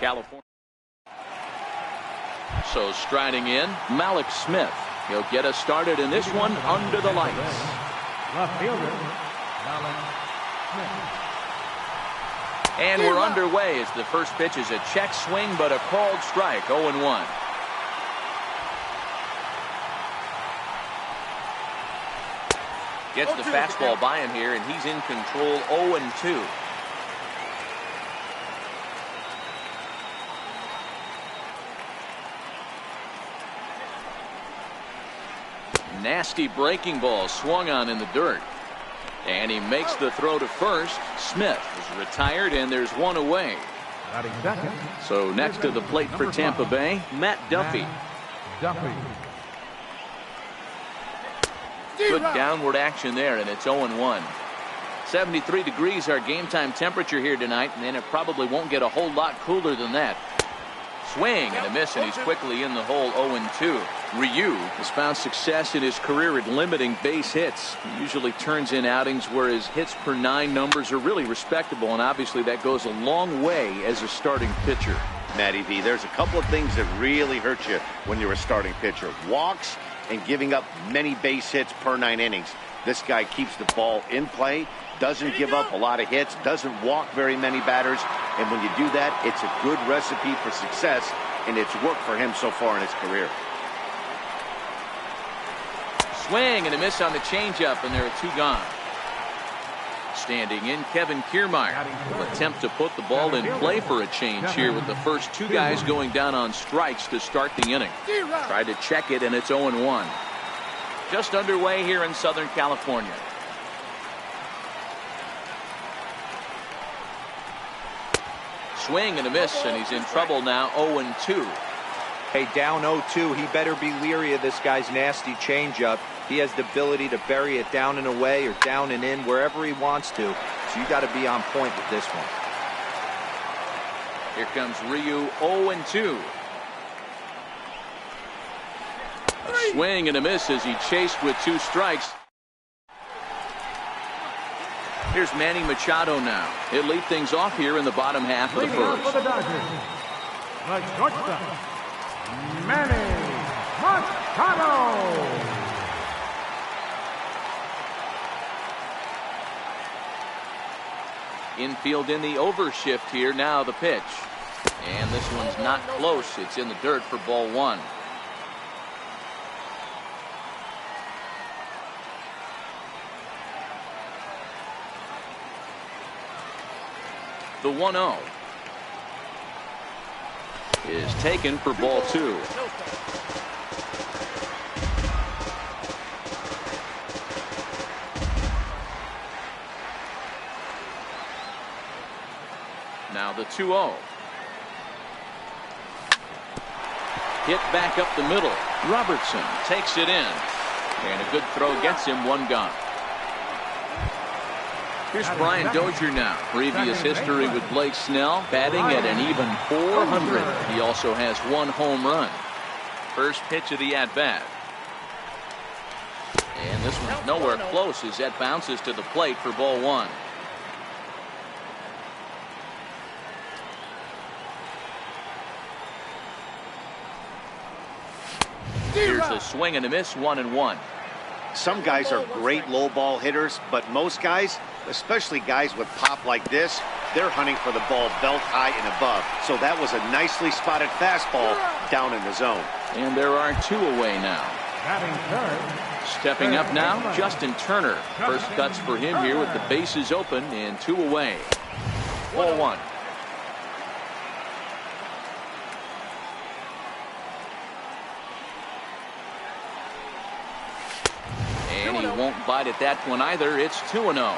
California. So striding in, Malik Smith. He'll get us started in this one under the lights. Left fielder, Malik Smith. And we're underway as the first pitch is a check swing, but a called strike, 0-1. Gets the fastball by him here, and he's in control, 0-2. Nasty breaking ball swung on in the dirt. And he makes the throw to first. Smith is retired, and there's one away. So next to the plate for Tampa Bay, Matt Duffy. Good downward action there, and it's 0-1. 73 degrees our game time temperature here tonight, and it probably won't get a whole lot cooler than that. Swing and a miss, and he's quickly in the hole, 0-2. Ryu has found success in his career at limiting base hits. He usually turns in outings where his hits per 9 numbers are really respectable, and obviously that goes a long way as a starting pitcher. Matty V, there's a couple of things that really hurt you when you're a starting pitcher. Walks and giving up many base hits per 9 innings. This guy keeps the ball in play, doesn't give up a lot of hits, doesn't walk very many batters, and when you do that, it's a good recipe for success, and it's worked for him so far in his career. Swing and a miss on the changeup, and there are 2 gone. Standing in, Kevin Kiermaier will attempt to put the ball in play for a change here with the first 2 guys going down on strikes to start the inning. Tried to check it, and it's 0-1. Just underway here in Southern California. Swing and a miss, and he's in trouble now, 0-2. Hey, down 0-2, he better be leery of this guy's nasty changeup. He has the ability to bury it down and away or down and in wherever he wants to. So you got to be on point with this one. Here comes Ryu, 0-2. A swing and a miss as he chased with 2 strikes. Here's Manny Machado now. He'll lead things off here in the bottom half of the first. For the Dodgers, the shortstop, Manny Machado. Infield in the overshift here. Now the pitch. And this one's not close. It's in the dirt for ball 1. The 1-0 is taken for ball 2. Now the 2-0. Hit back up the middle. Robertson takes it in. And a good throw gets him 1 gone. Here's Brian Dozier now. Previous history with Blake Snell, batting at an even .400. He also has 1 home run. First pitch of the at-bat. And this one's nowhere close as that bounces to the plate for ball 1. Here's a swing and a miss, 1-1. Some guys are great low ball hitters, but most guys, especially guys with pop like this, they're hunting for the ball belt high and above. So that was a nicely spotted fastball down in the zone. And there are 2 away now. Stepping up now, Justin Turner. First cuts for him here with the bases open and 2 away. 0-1. And he won't bite at that one either. It's 2-0.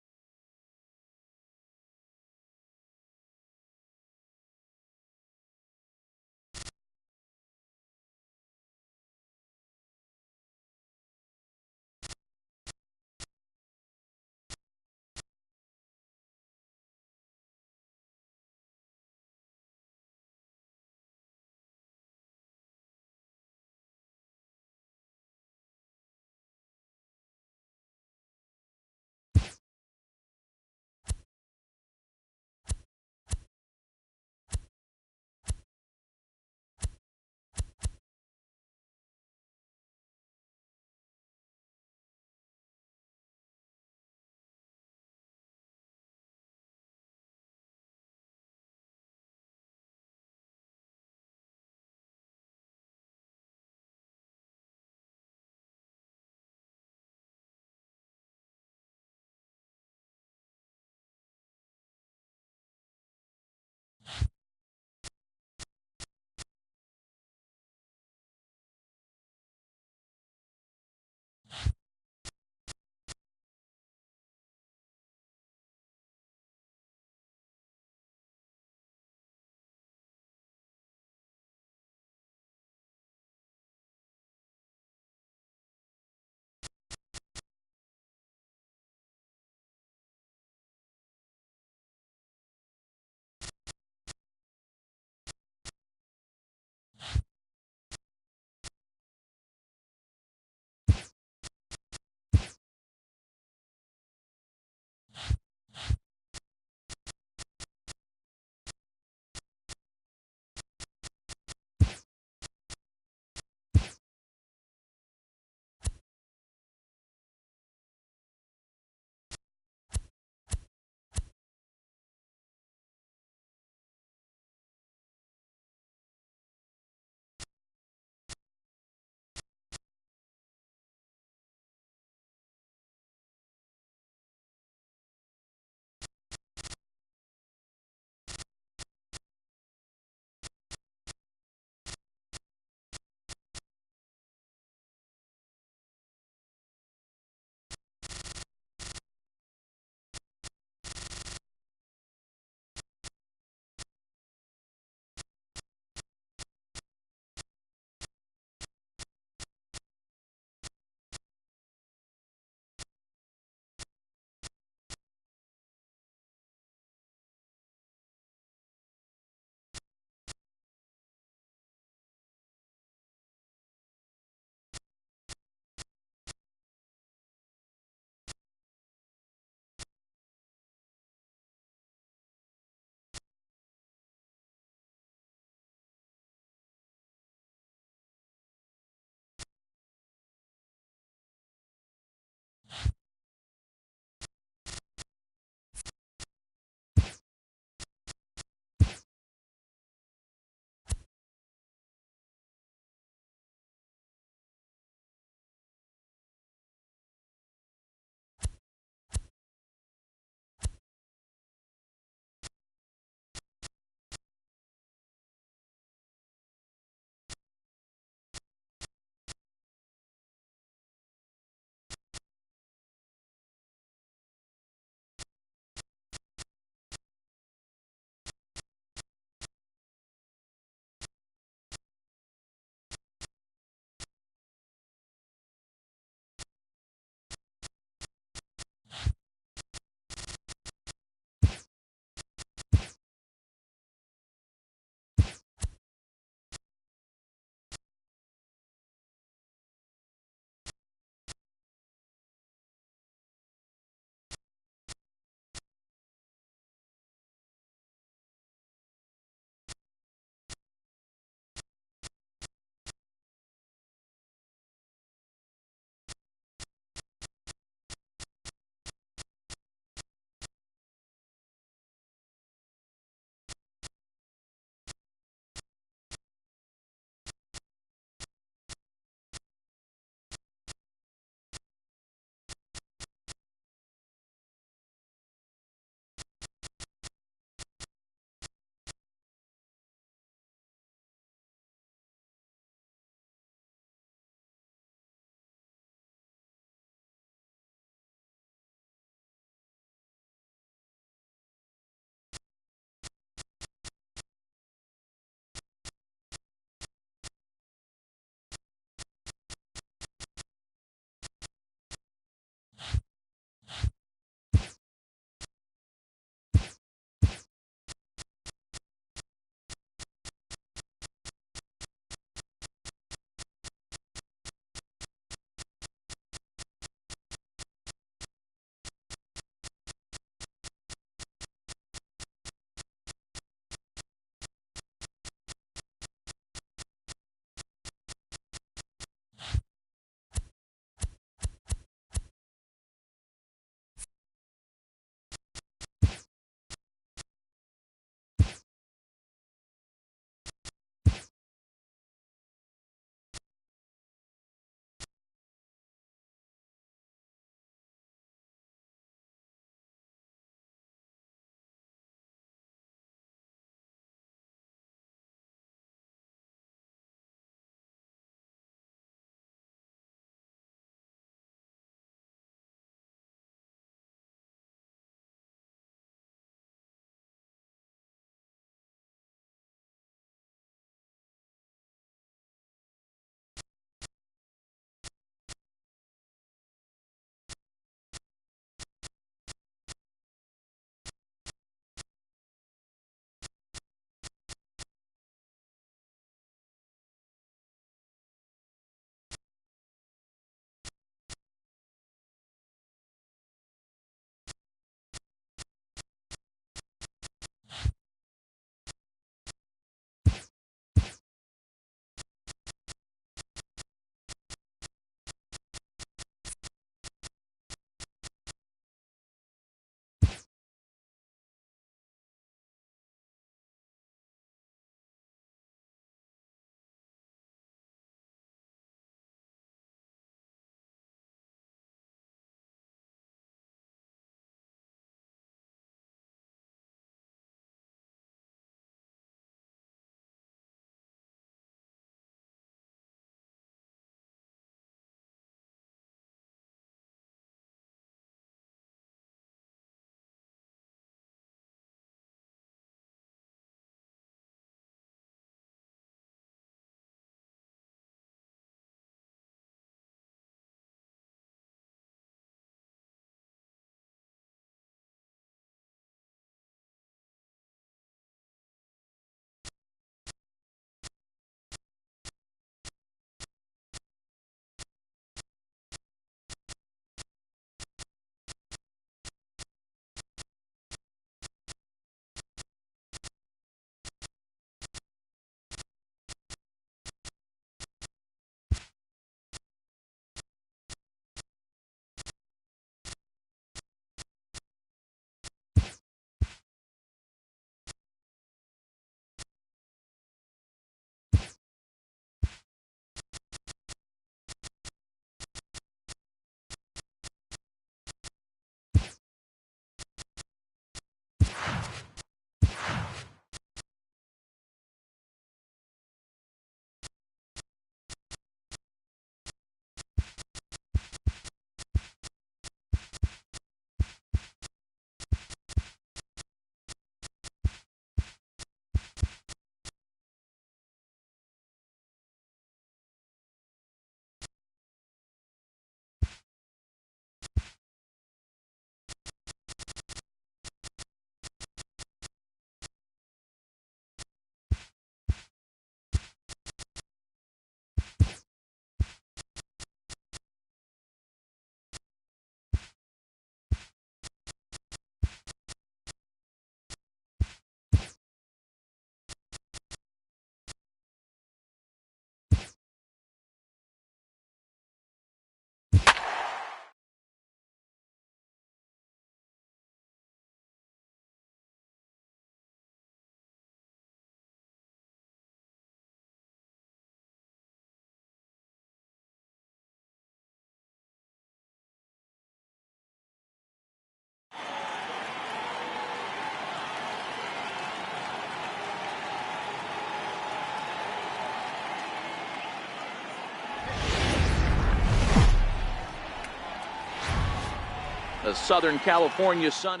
The Southern California sun.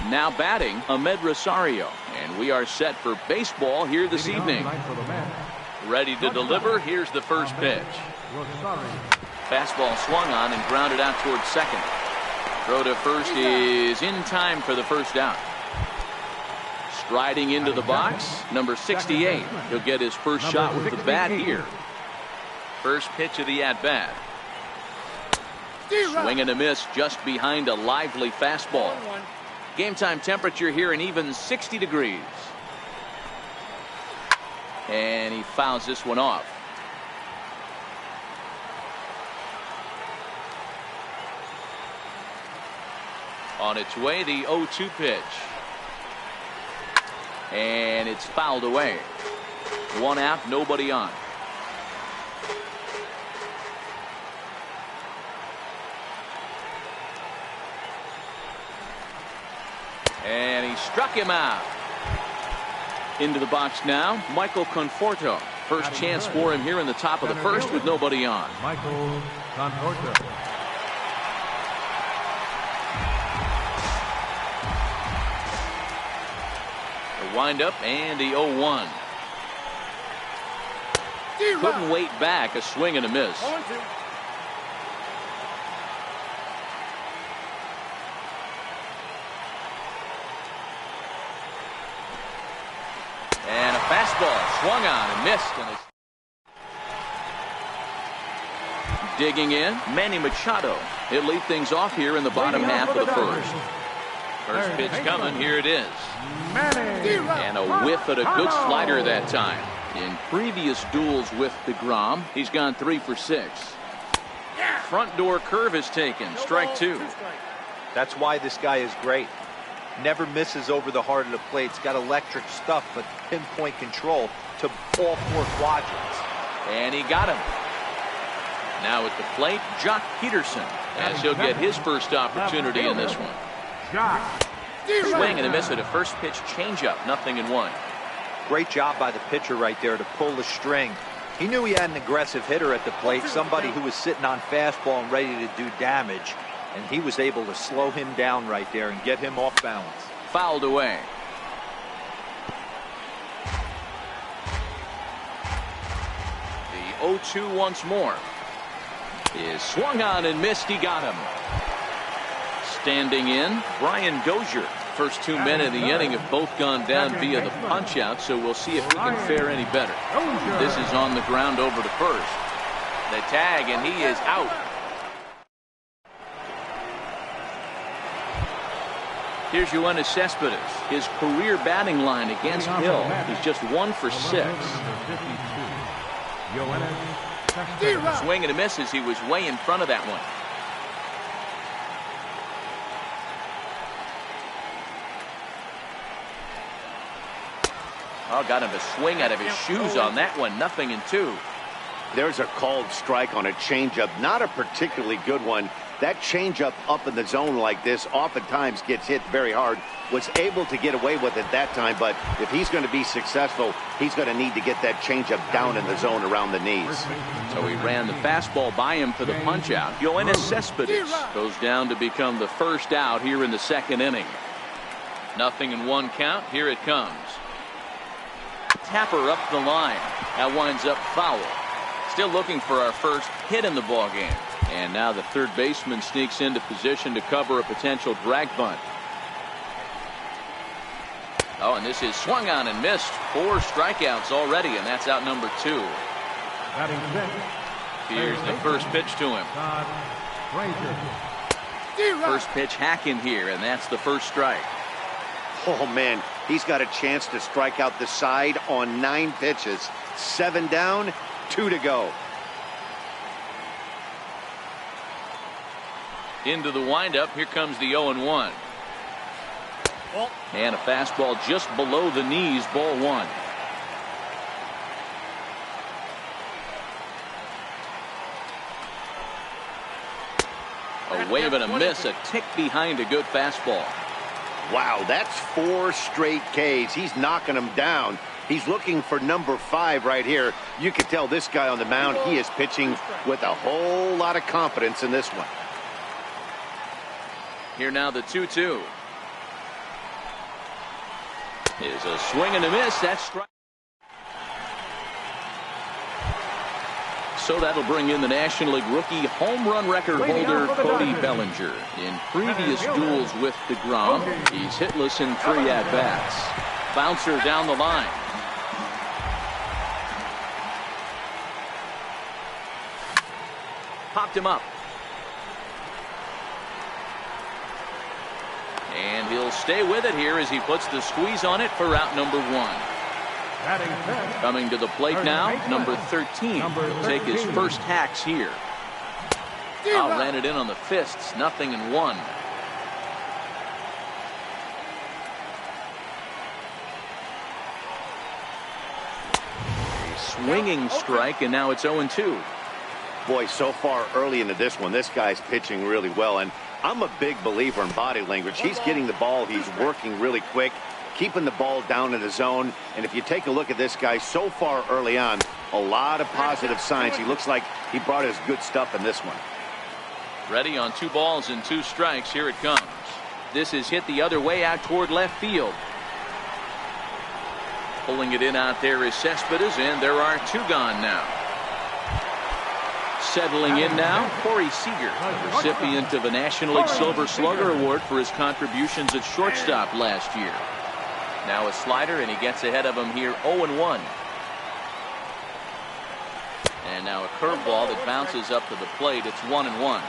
Now batting, Ahmed Rosario. And we are set for baseball here this evening. Ready to deliver. Here's the first pitch. Fastball swung on and grounded out towards second. Throw to first is in time for the first out. Striding into the box, number 68. He'll get his first shot with the bat here. First pitch of the at-bat. Swing and a miss just behind a lively fastball. Game time temperature here an even 60 degrees. And he fouls this one off. On its way, the 0-2 pitch. And it's fouled away. One out, nobody on. And he struck him out. Into the box now, Michael Conforto. First chance for him here in the top of the first with nobody on. Michael Conforto. The windup and the 0-1. Couldn't wait back, a swing and a miss. And a fastball swung on and missed. And digging in, Manny Machado. He'll lead things off here in the bottom half of the first. First pitch coming, here it is. And a whiff at a good slider that time. In previous duels with DeGrom, he's gone 3 for 6. Front door curve is taken, strike 2. That's why this guy is great. Never misses over the heart of the plate. He's got electric stuff, but pinpoint control to all 4 quadrants. And he got him. Now at the plate, Jock Peterson, as he'll get his first opportunity in this one. Swing and a miss at a first pitch changeup, 0-1. Great job by the pitcher right there to pull the string. He knew he had an aggressive hitter at the plate, somebody who was sitting on fastball and ready to do damage. And he was able to slow him down right there and get him off balance. Fouled away. The 0-2 once more. Is swung on and missed. He got him. Standing in, Brian Dozier. First 2 men in the inning have both gone down via the punch out, so we'll see if he can fare any better. This is on the ground over to first. The tag, and he is out. Here's Yoenis Cespedes. His career batting line against Hill is just 1 for 6. Swing and a miss as he was way in front of that one. Oh, got him a swing out of his shoes on that one. 0-2. There's a called strike on a changeup. Not a particularly good one. That changeup up in the zone like this oftentimes gets hit very hard. Was able to get away with it that time, but if he's going to be successful, he's going to need to get that changeup down in the zone around the knees. So he ran the fastball by him for the punch out. Yoenis Cespedes goes down to become the first out here in the second inning. 0-1 count. Here it comes. Tapper up the line. That winds up foul. Still looking for our first hit in the ballgame. And now the third baseman sneaks into position to cover a potential drag bunt. Oh, and this is swung on and missed. 4 strikeouts already, and that's out number 2. Here's the first pitch to him. First pitch hacking here, and that's the first strike. Oh, man, he's got a chance to strike out the side on 9 pitches. 7 down, 2 to go. Into the windup. Here comes the 0-1. And a fastball just below the knees, ball 1. A wave and a miss, a tick behind a good fastball. Wow, that's 4 straight Ks. He's knocking them down. He's looking for number 5 right here. You can tell this guy on the mound, he is pitching with a whole lot of confidence in this one. Here now the 2-2. Is a swing and a miss. That's strike. So that'll bring in the National League rookie home run record holder Cody Bellinger. In previous duels with DeGrom, he's hitless in 3 at-bats. Bouncer down the line. Popped him up. And he'll stay with it here as he puts the squeeze on it for out number 1. Coming to the plate now, number 13. He'll take his first hacks here. Ran it in on the fists, 0-1. A swinging strike, and now it's 0-2. Boy, so far early into this one, this guy's pitching really well, and I'm a big believer in body language. He's getting the ball, he's working really quick, keeping the ball down in the zone. And if you take a look at this guy so far early on, a lot of positive signs. He looks like he brought his good stuff in this one. Ready on 2 balls and 2 strikes. Here it comes. This is hit the other way out toward left field. Pulling it in out there is Cespedes, and there are 2 gone now. Settling in now, Corey Seager, recipient of a National League Silver Slugger Award for his contributions at shortstop last year. Now a slider, and he gets ahead of him here, 0-1. And now a curveball that bounces up to the plate. It's 1-1.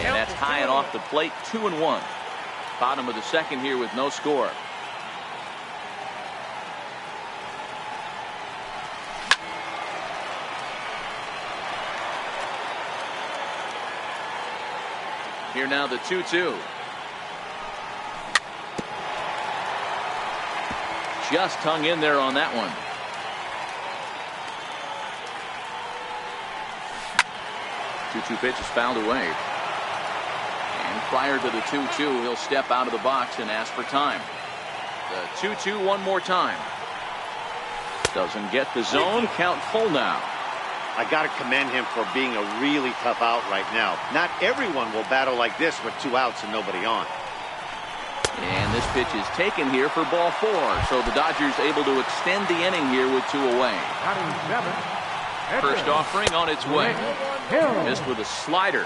And that's high and off the plate, 2-1. Bottom of the second here with no score. Here now the 2-2. Just hung in there on that one. Two pitch is fouled away. And prior to the 2-2, he'll step out of the box and ask for time. The 2-2 one more time. Doesn't get the zone. Count full now. I got to commend him for being a really tough out right now. Not everyone will battle like this with 2 outs and nobody on. And this pitch is taken here for ball 4. So the Dodgers able to extend the inning here with 2 away. First offering on its way. Missed with a slider.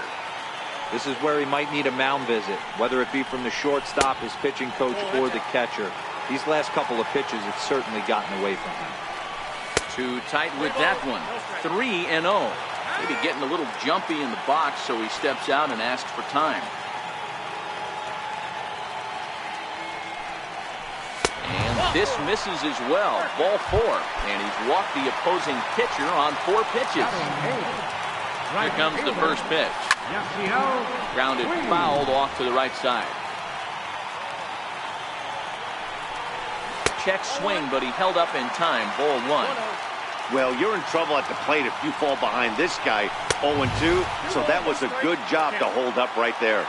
This is where he might need a mound visit, whether it be from the shortstop, his pitching coach, or the catcher. These last couple of pitches have certainly gotten away from him. Too tight with that one. 3-0. Maybe getting a little jumpy in the box, so he steps out and asks for time. And this misses as well. Ball 4. And he's walked the opposing pitcher on 4 pitches. Here comes the first pitch. Grounded fouled off to the right side. Check swing, but he held up in time. Ball 1. Well, you're in trouble at the plate if you fall behind this guy. 0-2, so that was a good job to hold up right there.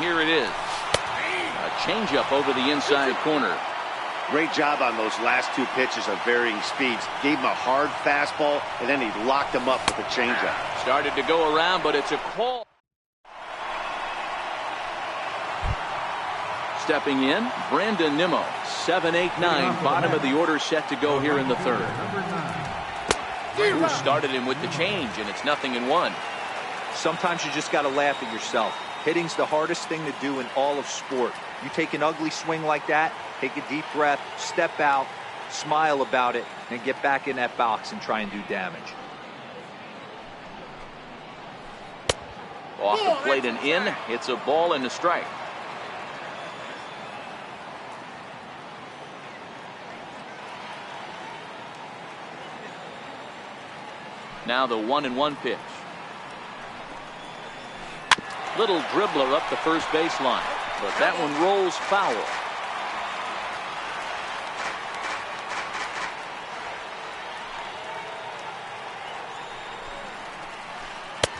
Here it is. A changeup over the inside corner. Great job on those last 2 pitches of varying speeds. Gave him a hard fastball, and then he locked him up with a changeup. Started to go around, but it's a call. Stepping in, Brandon Nimmo. 7-8-9. Bottom of the order set to go here in the 3rd. Who started him with the change, and it's 0-1. Sometimes you just got to laugh at yourself. Hitting's the hardest thing to do in all of sport. You take an ugly swing like that, take a deep breath, step out, smile about it, and get back in that box and try and do damage. Off the plate and in. It's a ball and a strike. Now the 1-1 pitch. Little dribbler up the first baseline, but that one rolls foul.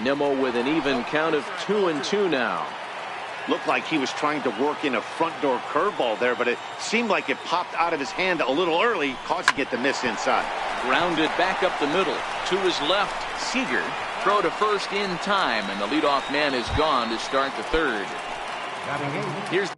Nimmo with an even count of 2-2 now. Looked like he was trying to work in a front door curveball there, but it seemed like it popped out of his hand a little early, causing it to miss inside. Grounded back up the middle. To his left, Seager. Throw to first in time, and the leadoff man is gone to start the third. Here's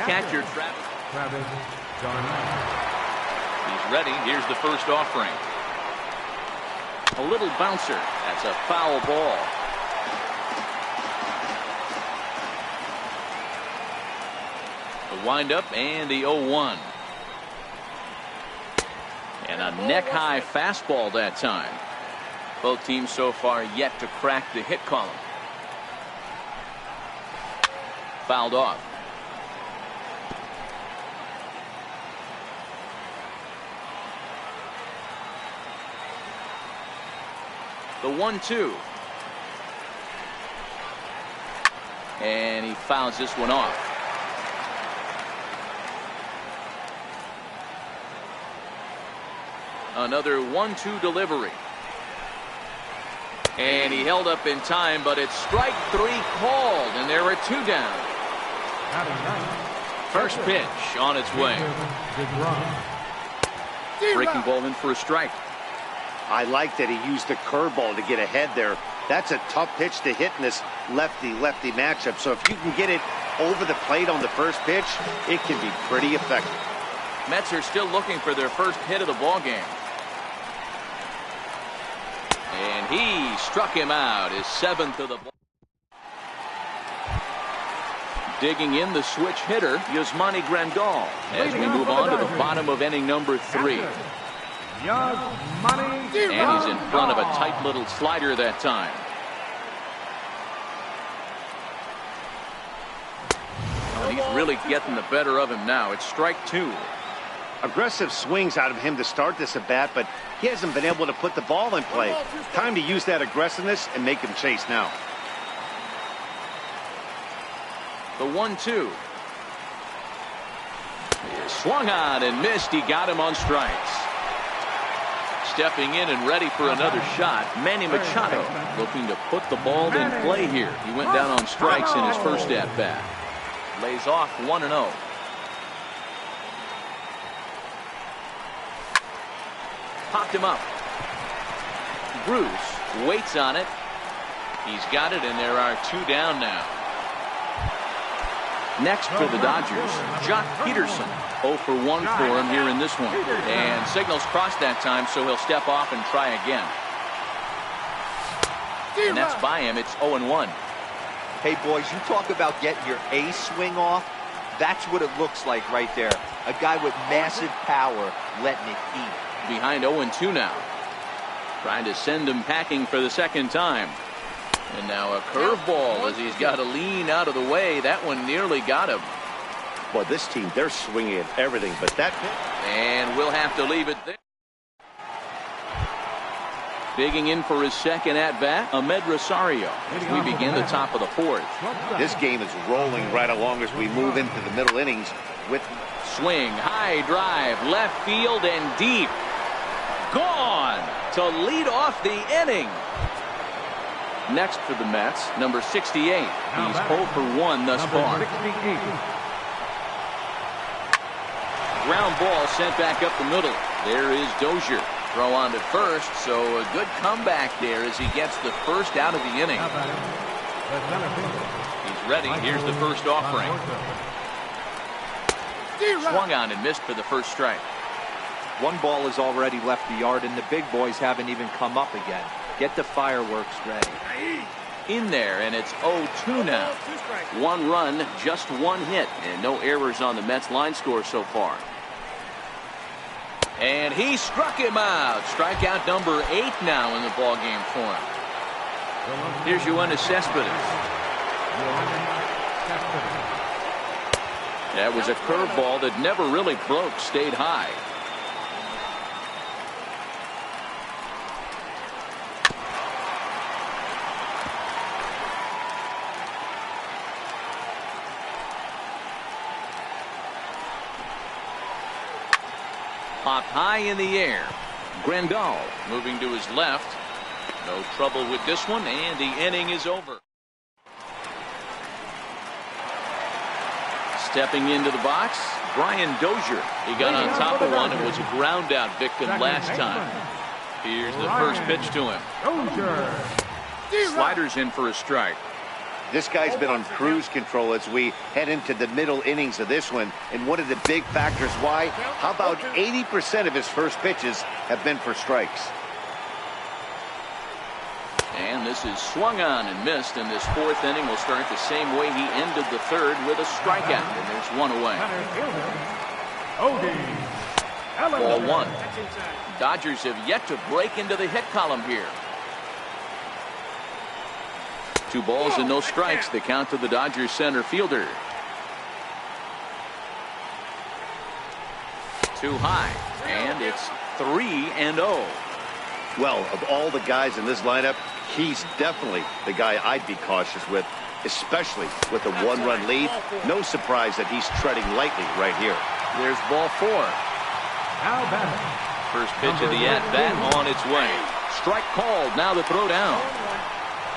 catcher Travis Garnett. He's ready. Here's the first offering. A little bouncer. That's a foul ball. The windup and the 0-1. And a neck-high fastball that time. Both teams so far yet to crack the hit column. Fouled off. The 1-2. And he fouls this one off. Another 1-2 delivery. And he held up in time, but it's strike three called, and there are two down. First pitch on its way. Breaking ball in for a strike. I like that he used the curveball to get ahead there. That's a tough pitch to hit in this lefty-lefty matchup. So if you can get it over the plate on the first pitch, it can be pretty effective. Mets are still looking for their first hit of the ball game. And he struck him out, his seventh of the ball. Digging in the switch hitter, Yasmani Grandal, as we move on to the bottom of inning number 3. And he's in front of a tight little slider that time. And he's really getting the better of him now. It's strike 2. Aggressive swings out of him to start this at bat, but he hasn't been able to put the ball in play. Time to use that aggressiveness and make him chase now. The 1-2. Swung on and missed. He got him on strikes. Stepping in and ready for another shot, Manny Machado looking to put the ball in play here. He went down on strikes in his first at-bat. Lays off 1-0. Popped him up. Bruce waits on it. He's got it, and there are two down now. Next for the Dodgers, Jock Peterson. 0 for 1 for him here in this one. And signals crossed that time, so he'll step off and try again. And that's by him. It's 0-1. Hey, boys, you talk about getting your A swing off. That's what it looks like right there. A guy with massive power letting it eat. Behind 0-2 now. Trying to send him packing for the second time. And now a curveball as he's got to lean out of the way. That one nearly got him. Well, this team, they're swinging at everything, but that... And we'll have to leave it there. Digging in for his second at-bat, Ahmed Rosario. As we begin the top of the fourth. This game is rolling right along as we move into the middle innings with... Swing, high drive, left field and deep. Gone to lead off the inning. Next for the Mets, number 68. He's 0 for 1 thus far. Ground ball sent back up the middle. There is Dozier. Throw on to first, so a good comeback there as he gets the first out of the inning. He's ready. Here's the first offering. Swung on and missed for the first strike. One ball has already left the yard, and the big boys haven't even come up again. Get the fireworks ready. In there, and it's 0-2 now. 1 run, just 1 hit, and no errors on the Mets line score so far. And he struck him out. Strikeout number 8 now in the ballgame for him. Here's Yoenis Cespedes. That was a curveball that never really broke, stayed high. Popped high in the air. Grandal moving to his left. No trouble with this one, and the inning is over. Stepping into the box, Brian Dozier. He got on top of one and was a ground out victim last time. Here's the first pitch to him. Sliders in for a strike. This guy's been on cruise control as we head into the middle innings of this one. And one of the big factors why, how about 80% of his first pitches have been for strikes? And this is swung on and missed, and this fourth inning will start the same way he ended the third with a strikeout, and there's one away. Ball 1. Dodgers have yet to break into the hit column here. 2 balls and no strikes, the count to the Dodgers center fielder. Too high, and it's 3-0. Well, of all the guys in this lineup, he's definitely the guy I'd be cautious with, especially with a 1-run lead. No surprise that he's treading lightly right here. There's ball 4. First pitch of the at-bat on its way. Strike called, now the throw down.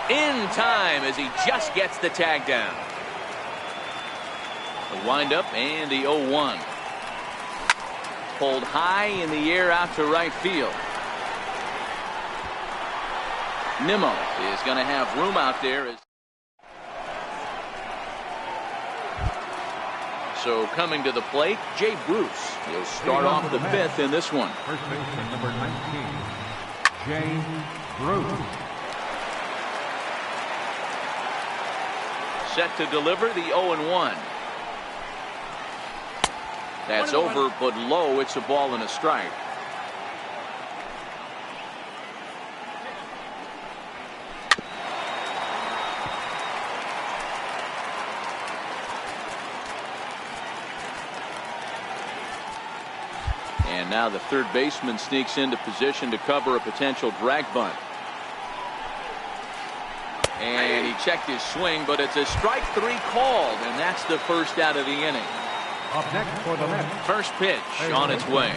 In time as he just gets the tag down. The windup and the 0-1. Pulled high in the air out to right field. Nimmo is going to have room out there. So coming to the plate, Jay Bruce. He'll start off the 5th in this one. First baseman number 19, Jay Bruce. Set to deliver the 0-1. That's over, but low. It's a ball and a strike. And now the third baseman sneaks into position to cover a potential drag bunt. And he checked his swing, but it's a strike 3 called, and that's the first out of the inning. Up next for the Mets. First pitch on its way.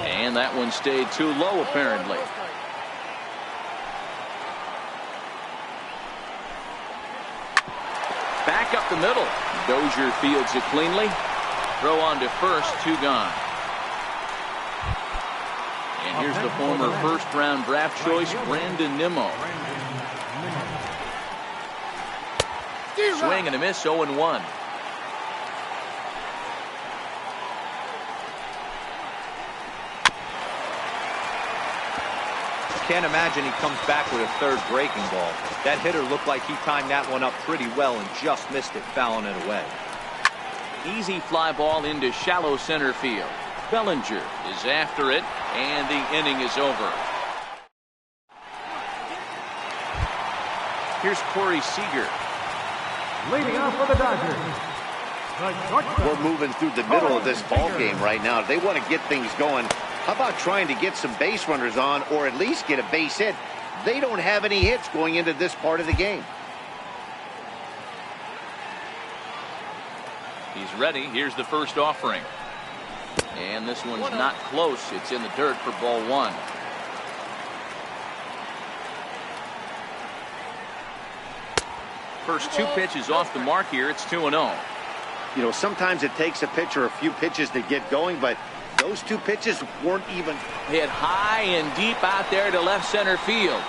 And that one stayed too low, apparently. Back up the middle. Dozier fields it cleanly. Throw on to first, 2 gone. And here's the former first-round draft choice, Brandon Nimmo. Swing and a miss, 0-1. can't imagine he comes back with a third breaking ball. That hitter looked like he timed that one up pretty well and just missed it, fouling it away. Easy fly ball into shallow center field. Bellinger is after it, and the inning is over. Here's Corey Seager. Leading off for the Dodgers. We're moving through the middle of this ball game right now. They want to get things going. How about trying to get some base runners on, or at least get a base hit? They don't have any hits going into this part of the game. He's ready. Here's the first offering. And this one's not close. It's in the dirt for ball one. First two pitches off the mark here. It's 2-0. You know, sometimes it takes a pitcher a few pitches to get going, but those two pitches weren't even. Hit high and deep out there to left center field.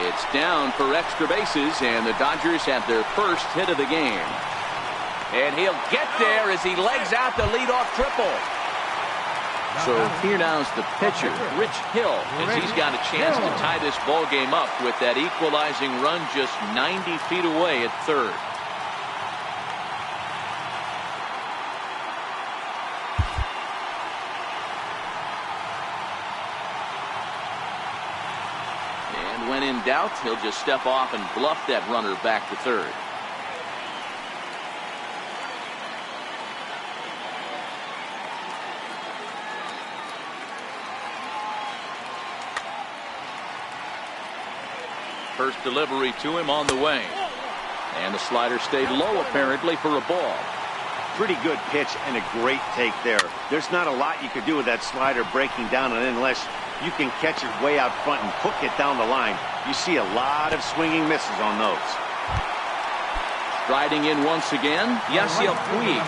It's down for extra bases, and the Dodgers have their first hit of the game. And he'll get there as he legs out the leadoff triple. So here now's the pitcher, Rich Hill, as he's got a chance to tie this ball game up with that equalizing run just 90 feet away at third. And when in doubt, he'll just step off and bluff that runner back to third. First delivery to him on the way. And the slider stayed low apparently for a ball. Pretty good pitch and a great take there. There's not a lot you could do with that slider breaking down, and unless you can catch it way out front and hook it down the line, you see a lot of swinging misses on those. Striding in once again, Yasiel Puig.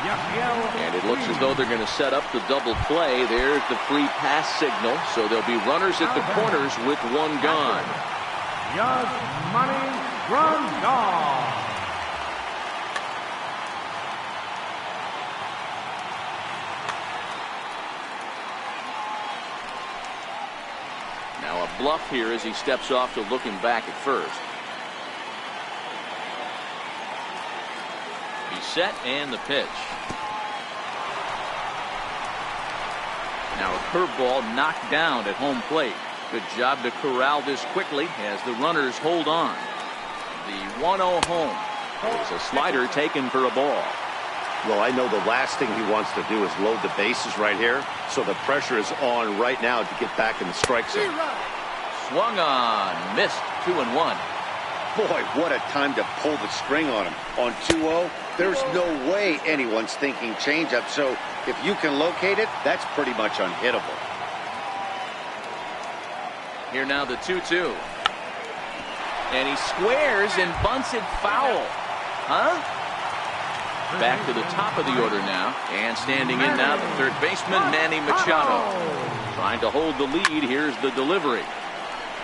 And it looks as though they're going to set up the double play. There's the free pass signal, so there'll be runners at the corners with one gone. Now a bluff here as he steps off to looking back at first. He's set, and the pitch. Now a curveball knocked down at home plate. Good job to corral this quickly as the runners hold on. The 1-0 home. It's a slider taken for a ball. Well, I know the last thing he wants to do is load the bases right here, so the pressure is on right now to get back in the strike zone. Swung on, missed. 2-1. Boy, what a time to pull the string on him. On 2-0, there's no way anyone's thinking changeup, so if you can locate it, that's pretty much unhittable. Here now the 2-2. And he squares and bunts it foul. Huh? Back to the top of the order now. And standing in now, the third baseman, Manny Machado. Trying to hold the lead. Here's the delivery.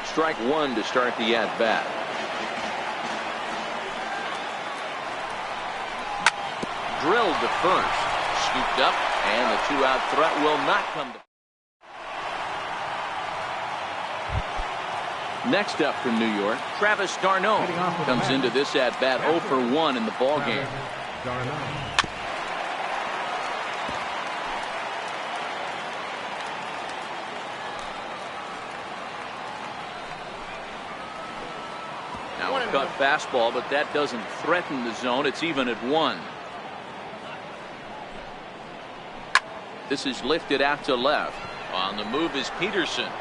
Strike one to start the at-bat. Drilled to first. Scooped up, and the two-out threat will not come to. Next up from New York, Travis d'Arnaud comes into this at-bat 0 for 1 in the ballgame. Now a cut fastball, but that doesn't threaten the zone. It's even at 1. This is lifted out to left. On the move is Peterson.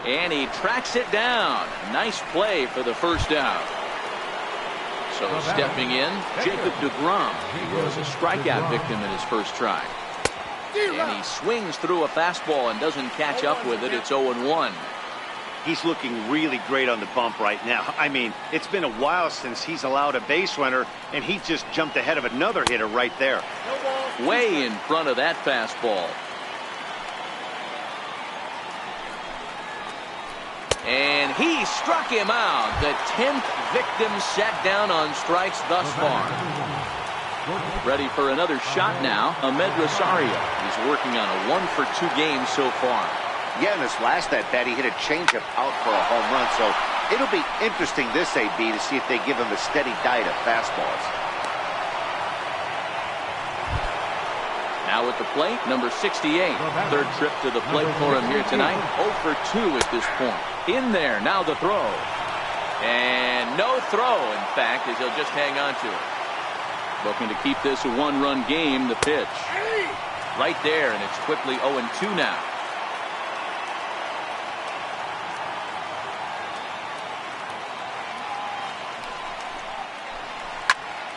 And he tracks it down. Nice play for the first out. So stepping in, Jacob deGrom. He was a strikeout victim in his first try. And he swings through a fastball and doesn't catch up with it. It's 0-1. He's looking really great on the bump right now. I mean, it's been a while since he's allowed a base runner, and he just jumped ahead of another hitter right there. Way in front of that fastball. And he struck him out. The 10th victim set down on strikes thus far. Ready for another shot now. Ahmed Rosario. He's working on a 1-for-2 game so far. Yeah, in this last at-bat, he hit a changeup out for a home run. So it'll be interesting this AB to see if they give him a steady diet of fastballs. Now at the plate, number 68. Third trip to the plate for him here tonight. 0 for 2 at this point. In there, now the throw. And no throw, in fact, as he'll just hang on to it. Looking to keep this a one-run game, the pitch. Right there, and it's quickly 0-2 now.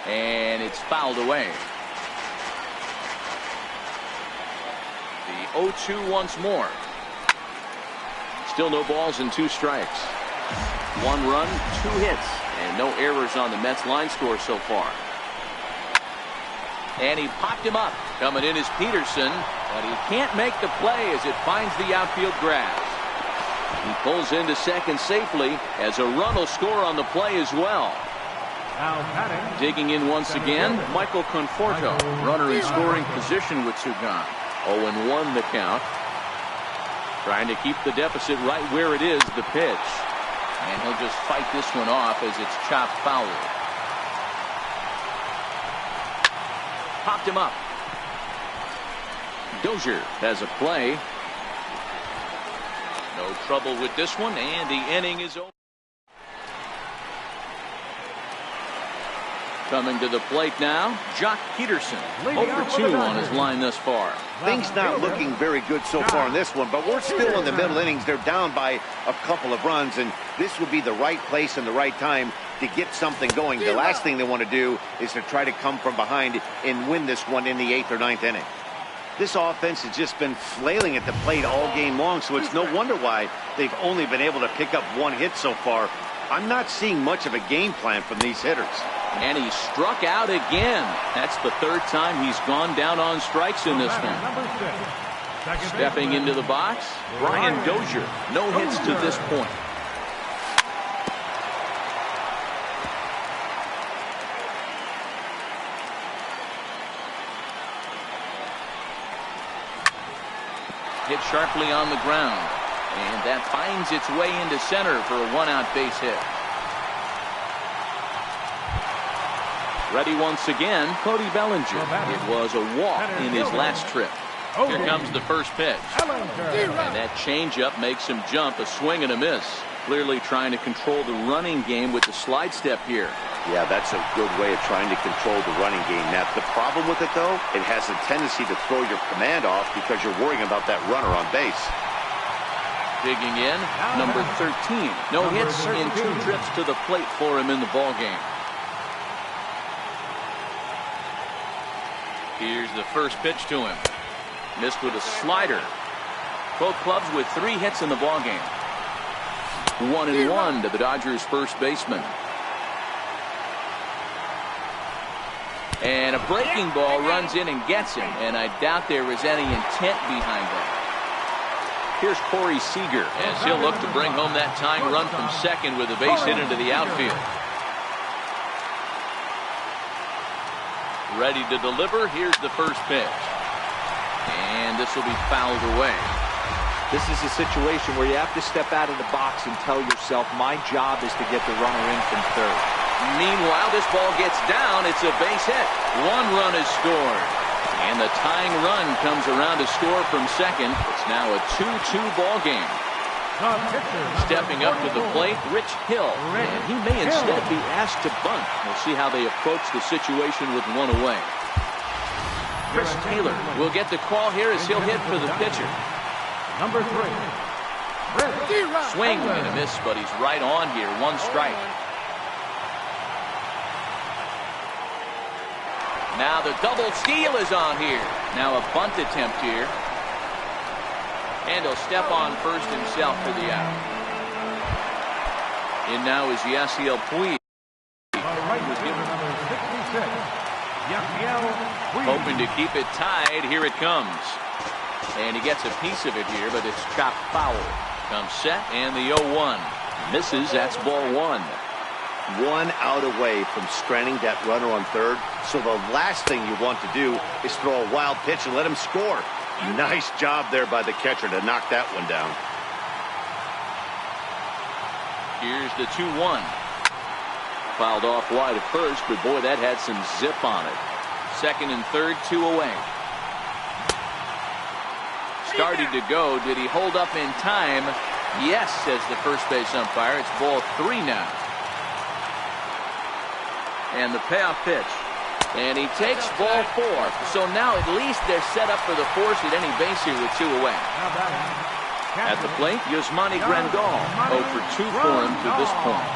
And it's fouled away. The 0-2 once more. Still no balls and 2 strikes. 1 run, 2 hits, and no errors on the Mets line score so far. And he popped him up. Coming in is Peterson, but he can't make the play as it finds the outfield grass. He pulls into second safely as a run will score on the play as well. Digging in once again, Michael Conforto, runner in scoring position with Sugan. 0-1 the count. Trying to keep the deficit right where it is, the pitch. And he'll just fight this one off as it's chopped foul. Popped him up. Dozier has a play. No trouble with this one, and the inning is over. Coming to the plate now, Jock Peterson. 0 for 2 on his line thus far. Things not looking very good so far in this one, but we're still in the middle innings. They're down by a couple of runs, and this would be the right place and the right time to get something going. The last thing they want to do is to try to come from behind and win this one in the 8th or 9th inning. This offense has just been flailing at the plate all game long, so it's no wonder why they've only been able to pick up 1 hit so far. I'm not seeing much of a game plan from these hitters. And he struck out again. That's the 3rd time he's gone down on strikes in this one. Stepping into the box, Brian Dozier. No hits to this point. Hit sharply on the ground. And that finds its way into center for a 1-out base hit. Ready once again, Cody Bellinger. It was a walk in his last trip. Here comes the first pitch. And that changeup makes him jump, a swing and a miss. Clearly trying to control the running game with the slide step here. Yeah, that's a good way of trying to control the running game. Now, the problem with it, though, it has a tendency to throw your command off because you're worrying about that runner on base. Digging in, number 13. No hits in 2 trips to the plate for him in the ballgame. Here's the first pitch to him. Missed with a slider. Both clubs with 3 hits in the ballgame. 1-1 to the Dodgers' first baseman. And a breaking ball runs in and gets him, and I doubt there was any intent behind that. Here's Corey Seager as he'll look to bring home that tying run from second with a base hit into the outfield. Ready to deliver. Here's the first pitch. And this will be fouled away. This is a situation where you have to step out of the box and tell yourself, my job is to get the runner in from third. Meanwhile, this ball gets down. It's a base hit. 1 run is scored. And the tying run comes around to score from second. It's now a 2-2 ball game. Stepping up to the plate, Rich Hill. And he may instead be asked to bunt. We'll see how they approach the situation with 1 away. Chris Taylor will get the call here as he'll hit for the pitcher. Number 3. Swing and a miss, but he's right on here. 1 strike. Now the double steal is on here. Now a bunt attempt here. And he'll step on first himself for the out. In now is Yasiel Puig. Hoping to keep it tied. Here it comes. And he gets a piece of it here, but it's chopped foul. Comes set, and the 0-1. Misses, that's ball 1. 1 out away from stranding that runner on third. So the last thing you want to do is throw a wild pitch and let him score. Nice job there by the catcher to knock that one down. Here's the 2-1. Fouled off wide at first, but boy, that had some zip on it. Second and third, 2 away. Started to go. Did he hold up in time? Yes, says the first base umpire. It's ball 3 now. And the payoff pitch. And he takes ball 4. So now at least they're set up for the force at any base here with 2 away. At the plate, Yasmani Grandal. 0 for 2 for him to this point.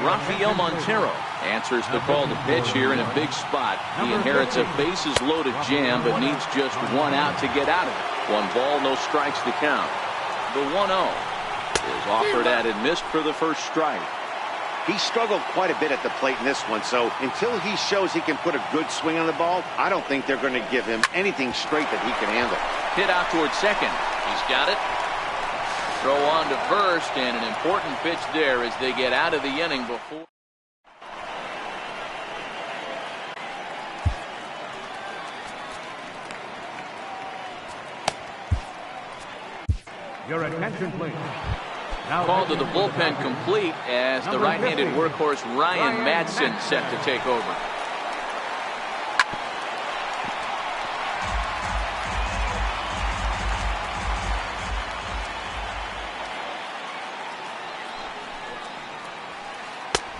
Rafael Montero answers the call to pitch here in a big spot. He inherits a bases-loaded jam, but needs just 1 out to get out of it. 1 ball, no strikes to count. The 1-0 is offered at and missed for the first strike. He struggled quite a bit at the plate in this one, so until he shows he can put a good swing on the ball, I don't think they're going to give him anything straight that he can handle. Hit out towards second. He's got it. Throw on to first, and an important pitch there as they get out of the inning before. Your attention, please. Call to the bullpen complete as the right-handed workhorse Ryan Madsen set to take over.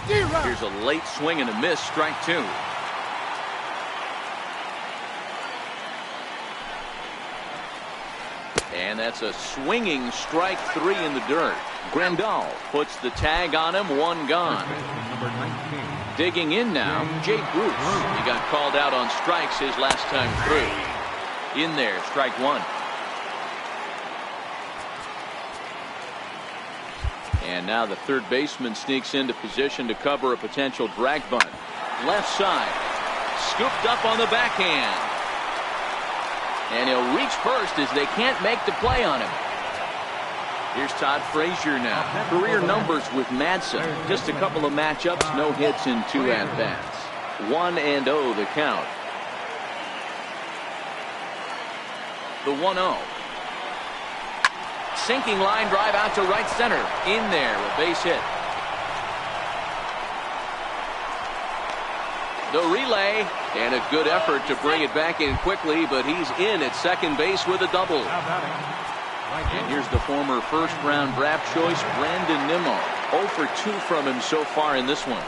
Here's a late swing and a miss, strike 2. And that's a swinging strike 3 in the dirt. Grandal puts the tag on him, 1 gone. Digging in now, Jay Bruce. He got called out on strikes his last time through. In there, strike 1. And now the third baseman sneaks into position to cover a potential drag bunt. Left side. Scooped up on the backhand. And he'll reach first as they can't make the play on him. Here's Todd Frazier now. Career numbers with Madsen. Just a couple of matchups, no hits in 2 at-bats. 1-0 the count. The 1-0. Sinking line drive out to right center. In there, a base hit. The relay, and a good effort to bring it back in quickly, but he's in at second base with a double. And here's the former first-round draft choice, Brandon Nimmo. 0 for 2 from him so far in this one.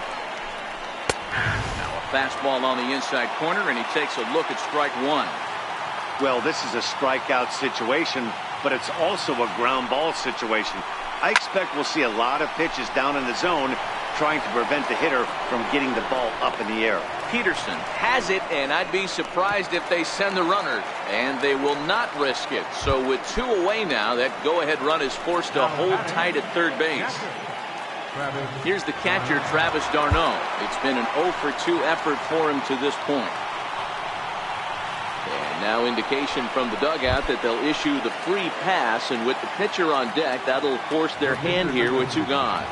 Now a fastball on the inside corner, and he takes a look at strike 1. Well, this is a strikeout situation, but it's also a ground ball situation. I expect we'll see a lot of pitches down in the zone trying to prevent the hitter from getting the ball up in the air. Peterson has it, and I'd be surprised if they send the runner, and they will not risk it. So with 2 away now, that go-ahead run is forced to hold tight at third base. Here's the catcher, Travis d'Arnaud. It's been an 0 for 2 effort for him to this point. And now indication from the dugout that they'll issue the free pass, and with the pitcher on deck, that'll force their hand here with 2 gone.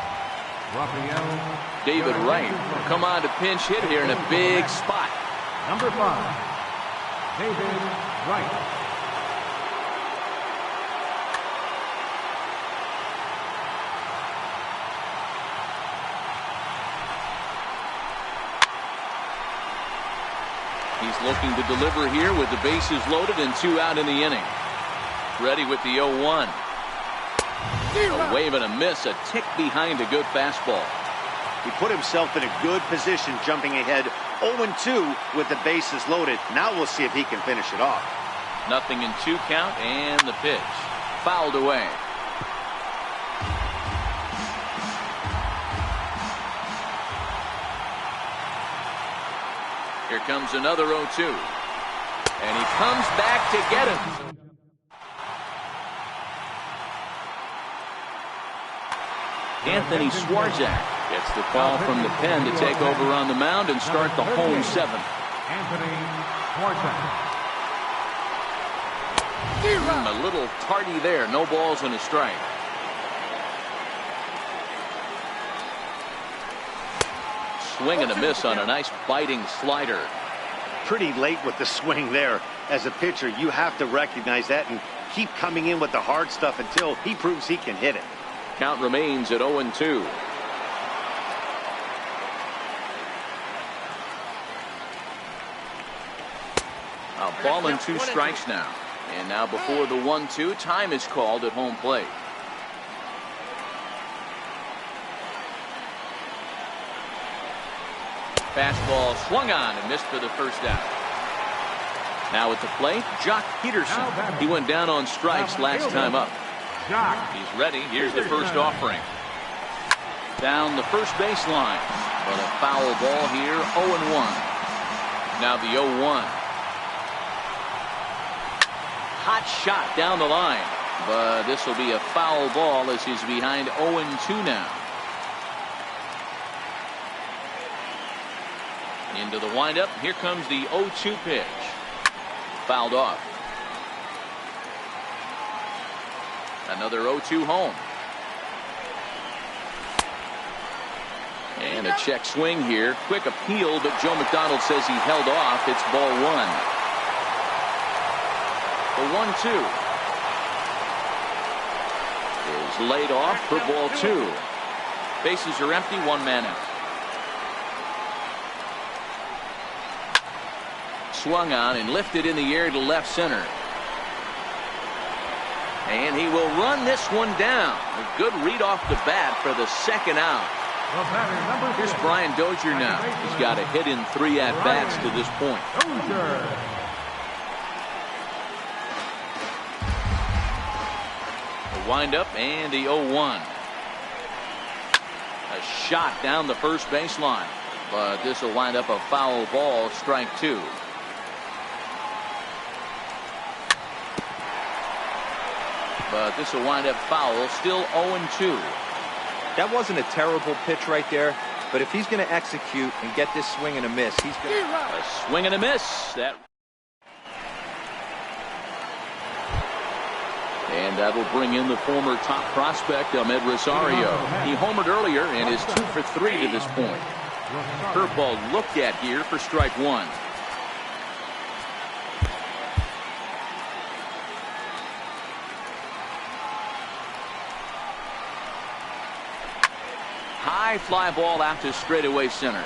David Wright will come on to pinch hit here in a big spot. Number 5, David Wright. He's looking to deliver here with the bases loaded and 2 out in the inning. Ready with the 0-1. A wave and a miss, a tick behind a good fastball. He put himself in a good position jumping ahead 0-2 with the bases loaded. Now we'll see if he can finish it off. Nothing in 2 count, and the pitch. Fouled away. Here comes another 0-2. And he comes back to get him. Anthony Swarzak gets the call from the pen to take over on the mound and start the home 7th. Anthony Swarzak. A little tardy there. No balls and a strike. swing and a miss on a nice biting slider. Pretty late with the swing there. As a pitcher, you have to recognize that and keep coming in with the hard stuff until he proves he can hit it. Count remains at 0-2. A ball and 2 strikes now. And now before the 1-2, time is called at home plate. Fastball swung on and missed for the first out. Now at the plate, Jock Peterson. He went down on strikes last time up. He's ready. Here's the first offering. Down the first baseline. But a foul ball here, 0-1. Now the 0-1. Hot shot down the line. But this will be a foul ball as he's behind 0-2 now. Into the windup. Here comes the 0-2 pitch. Fouled off. Another 0-2 home. And a check swing here. Quick appeal, but Joe McDonald says he held off. It's ball 1. The 1-2 is laid off for ball 2. Bases are empty, 1 man out. Swung on and lifted in the air to left center. And he will run this one down. A good read off the bat for the second out. Here's Brian Dozier now. He's got a hit in 3 at-bats to this point. The windup and the 0-1. A shot down the first baseline. But this will wind up a foul ball, strike 2. But this will wind up foul, still 0-2. That wasn't a terrible pitch right there, but if he's going to execute and get this swing and a miss, he's going to... A swing and a miss. And that will bring in the former top prospect, Ahmed Rosario. He homered earlier and is 2 for 3 to this point. Curveball looked at here for strike 1. High fly ball out to straightaway center.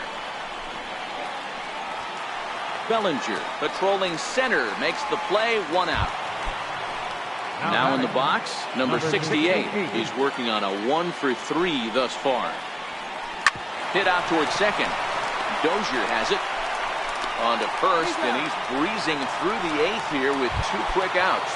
Bellinger patrolling center makes the play, 1 out. Now in the box, number 68. He's working on a 1 for 3 thus far. Hit out towards second. Dozier has it. On to first, and he's breezing through the 8th here with 2 quick outs.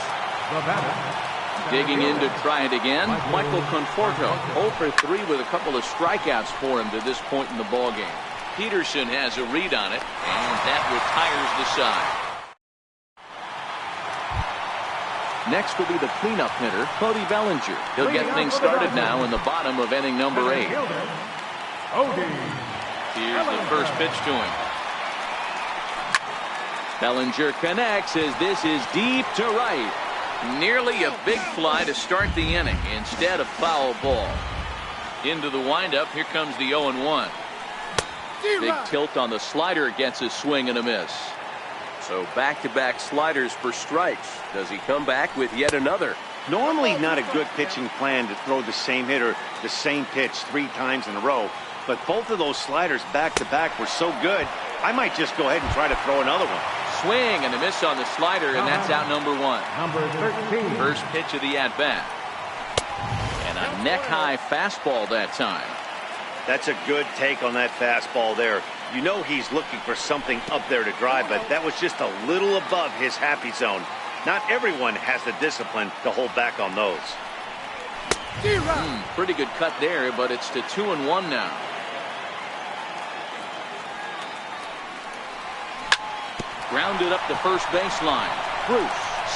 Digging in to try it again, Michael Conforto, 0 for 3 with a couple of strikeouts for him to this point in the ballgame. Peterson has a read on it, and that retires the side. Next will be the cleanup hitter, Cody Bellinger. He'll get things started now in the bottom of inning number 8. Here's the first pitch to him. Bellinger connects as this is deep to right. Nearly a big fly to start the inning. Instead, a foul ball. Into the windup. Here comes the 0-1. Big tilt on the slider gets a swing and a miss. So back-to-back sliders for strikes. Does he come back with yet another? Normally not a good pitching plan to throw the same hitter the same pitch 3 times in a row. But both of those sliders back-to-back were so good, I might just go ahead and try to throw another one. Swing and a miss on the slider, and that's out number 1. Number 13. First pitch of the at-bat. And a neck-high fastball that time. That's a good take on that fastball there. You know he's looking for something up there to drive, but that was just a little above his happy zone. Not everyone has the discipline to hold back on those. Pretty good cut there, but it's to 2-1 now. Grounded up the first baseline. Bruce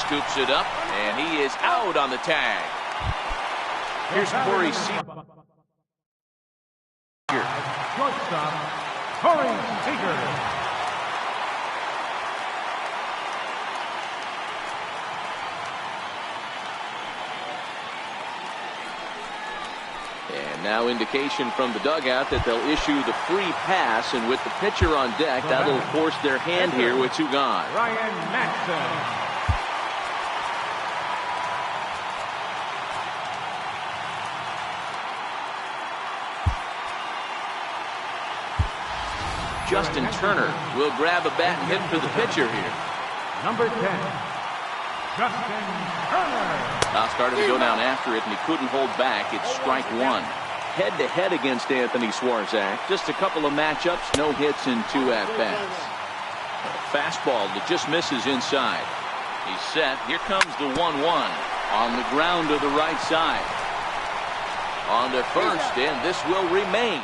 scoops it up, and he is out on the tag. Here's Corey Seager. Shortstop, Corey Seager. And now indication from the dugout that they'll issue the free pass, and with the pitcher on deck, that'll force their hand here with 2 gone. Ryan Matson. Justin Turner will grab a bat and hit for the pitcher here. Number 10, Justin Turner. Now started to go down after it, and he couldn't hold back. It's strike 1. Head-to-head against Anthony Swarzak. Just a couple of matchups, no hits in 2 at-bats. Fastball that just misses inside. He's set. Here comes the 1-1 on the ground to the right side. On to first, and this will remain.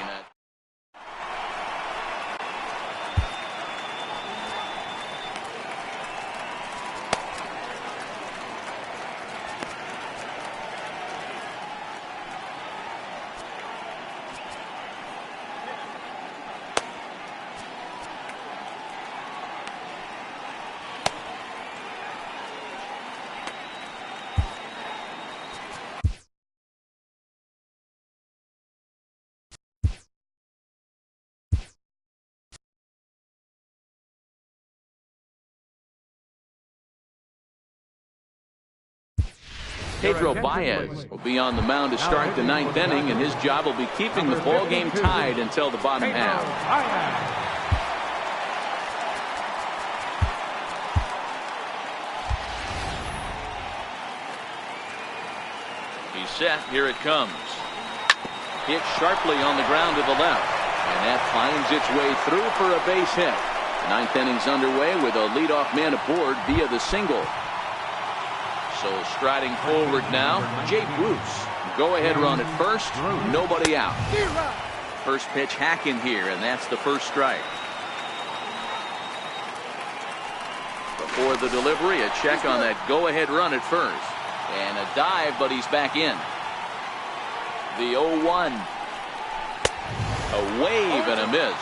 Pedro Baez will be on the mound to start the 9th inning, and his job will be keeping the ball game tied until the bottom half. He's set. Here it comes. Hit sharply on the ground to the left, and that finds its way through for a base hit. The 9th inning's underway with a leadoff man aboard via the single. So striding forward now, Jay Bruce. Go-ahead run at first, nobody out. First pitch hacking here, and that's the first strike. Before the delivery, a check on that go-ahead run at first. And a dive, but he's back in. The 0-1. A wave and a miss.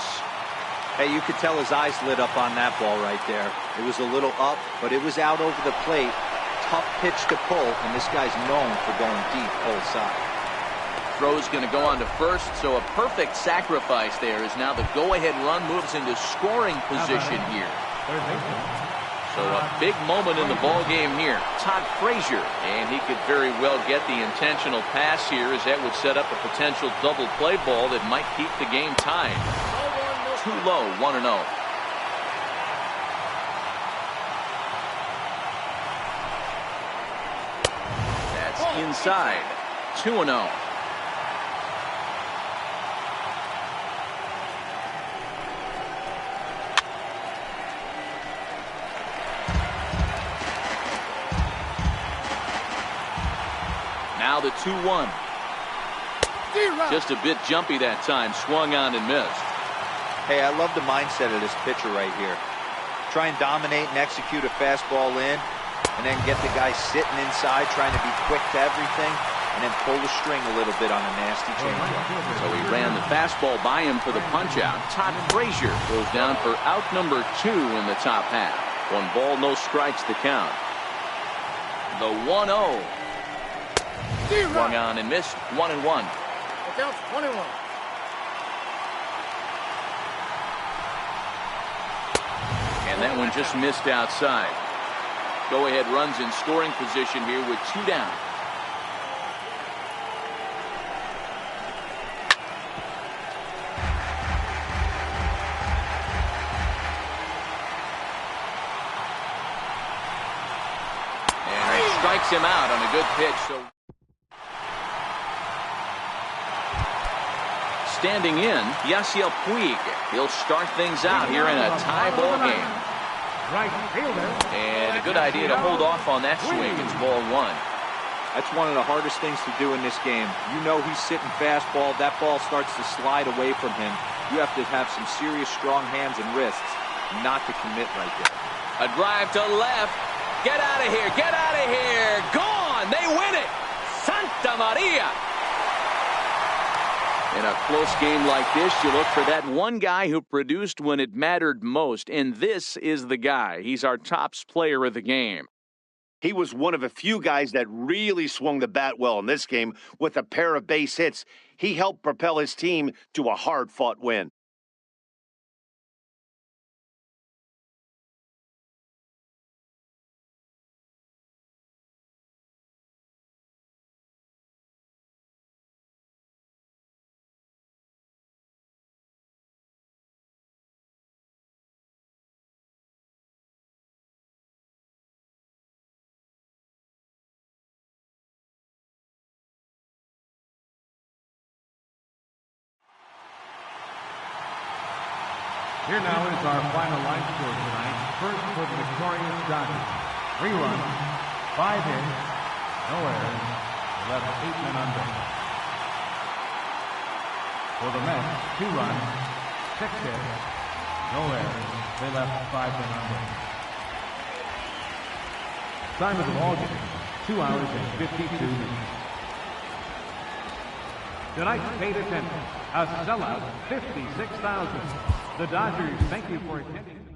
Hey, you could tell his eyes lit up on that ball right there. It was a little up, but it was out over the plate. Tough pitch to pull, and this guy's known for going deep pull side. Throw's going to go on to first, so a perfect sacrifice there as now the go-ahead run moves into scoring position here. So a big moment in the ball game here. Todd Frazier, and he could very well get the intentional pass here, as that would set up a potential double play ball that might keep the game tied. Too low, 1-0. Inside, 2-0. Now the 2-1. Just a bit jumpy that time, swung on and missed. Hey, I love the mindset of this pitcher right here. Try and dominate and execute a fastball in, and then get the guy sitting inside trying to be quick to everything, and then pull the string a little bit on a nasty changeup. So he ran the fastball by him for the punch-out. Todd Frazier goes down for out number 2 in the top half. 1 ball, no strikes to count. The 1-0. Swung on and missed. 1-1. It counts 1-1. And that one just missed outside. Go-ahead runs in scoring position here with 2 down. And he strikes him out on a good pitch. So standing in, Yasiel Puig. He'll start things out here in a tie ball game. Right fielder. And a good idea to hold off on that swing. It's ball 1. That's one of the hardest things to do in this game. You know he's sitting fastball. That ball starts to slide away from him. You have to have some serious strong hands and wrists not to commit right there. A drive to left. Get out of here. Get out of here. Gone. They win it. Santa Maria. In a close game like this, you look for that one guy who produced when it mattered most, and this is the guy. He's our tops player of the game. He was one of a few guys that really swung the bat well in this game with a pair of base hits. he helped propel his team to a hard-fought win. Here now is our final line score tonight. First for the victorious Dodgers. 3 runs, 5 hits, no errors, left 8 men on base. For the Mets, 2 runs, 6 hits, no errors, they left 5 men on base. Time of the ball game, 2 hours and 52 minutes. Tonight's paid attendance, a sellout 56,000. The Dodgers, thank you for attending.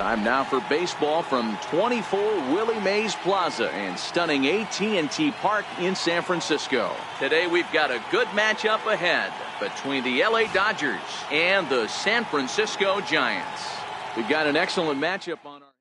Time now for baseball from 24 Willie Mays Plaza and stunning AT&T Park in San Francisco. Today we've got a good matchup ahead between the LA Dodgers and the San Francisco Giants. We've got an excellent matchup on our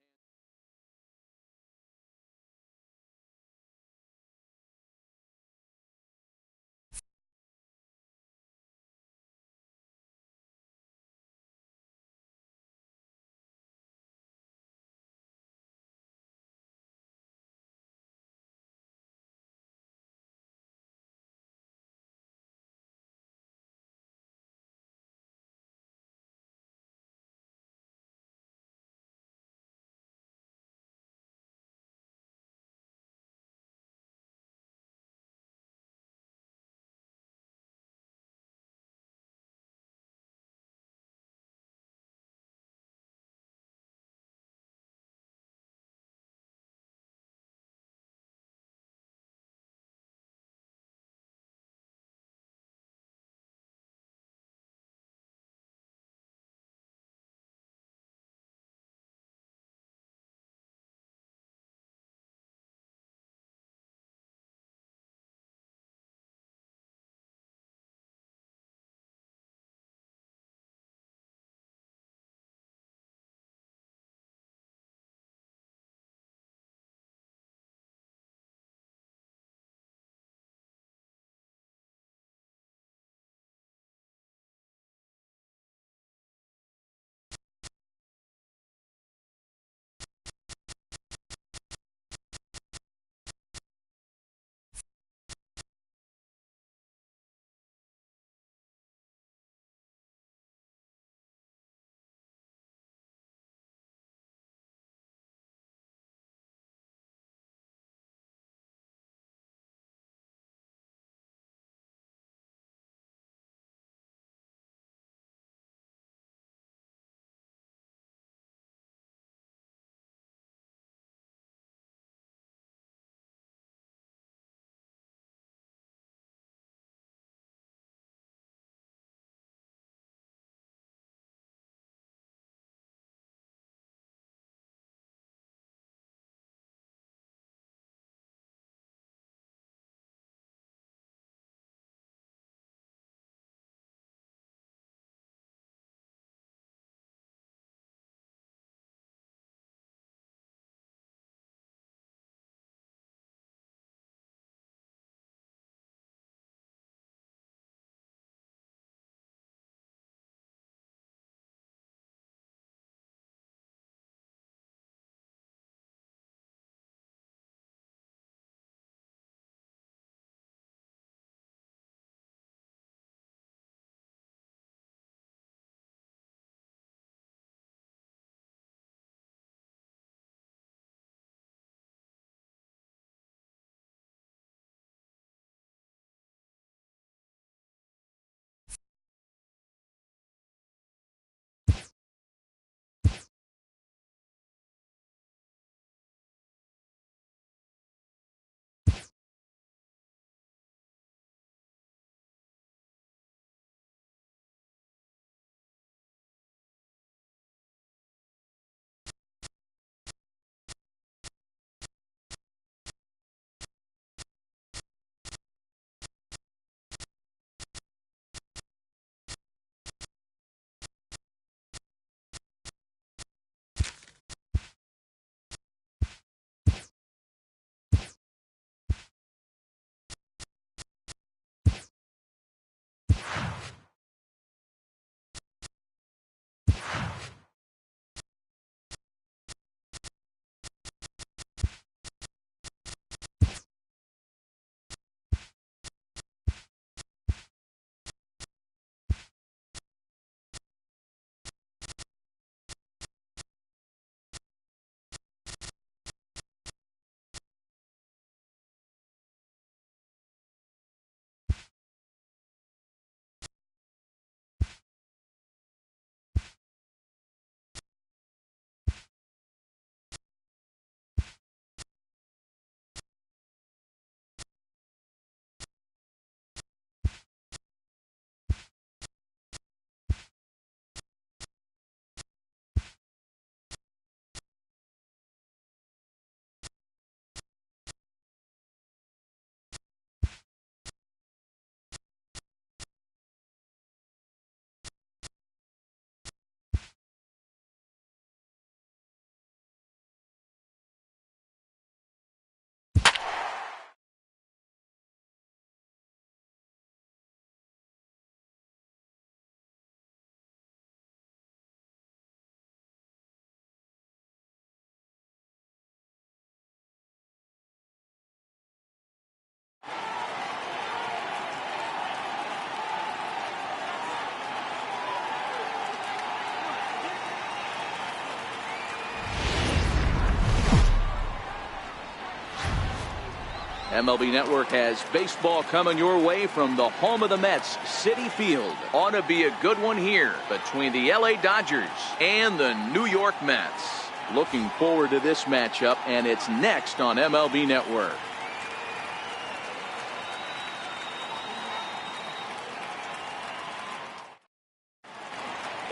MLB Network has baseball coming your way from the home of the Mets, Citi Field. Ought to be a good one here between the LA Dodgers and the New York Mets. Looking forward to this matchup, and it's next on MLB Network.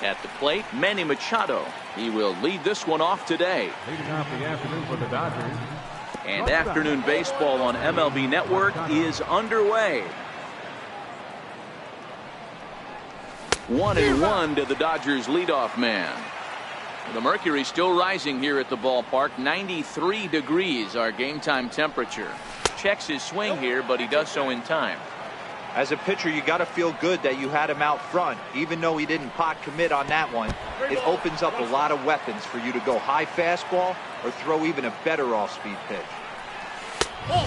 At the plate, Manny Machado. He will lead this one off today. Leading off the afternoon for the Dodgers. And afternoon baseball on MLB Network is underway. 1-1 to the Dodgers leadoff man. The mercury still rising here at the ballpark. 93 degrees our game time temperature. Checks his swing here, but he does so in time. As a pitcher, you got to feel good that you had him out front. Even though he didn't pot commit on that one, it opens up a lot of weapons for you to go high fastball or throw even a better off-speed pitch.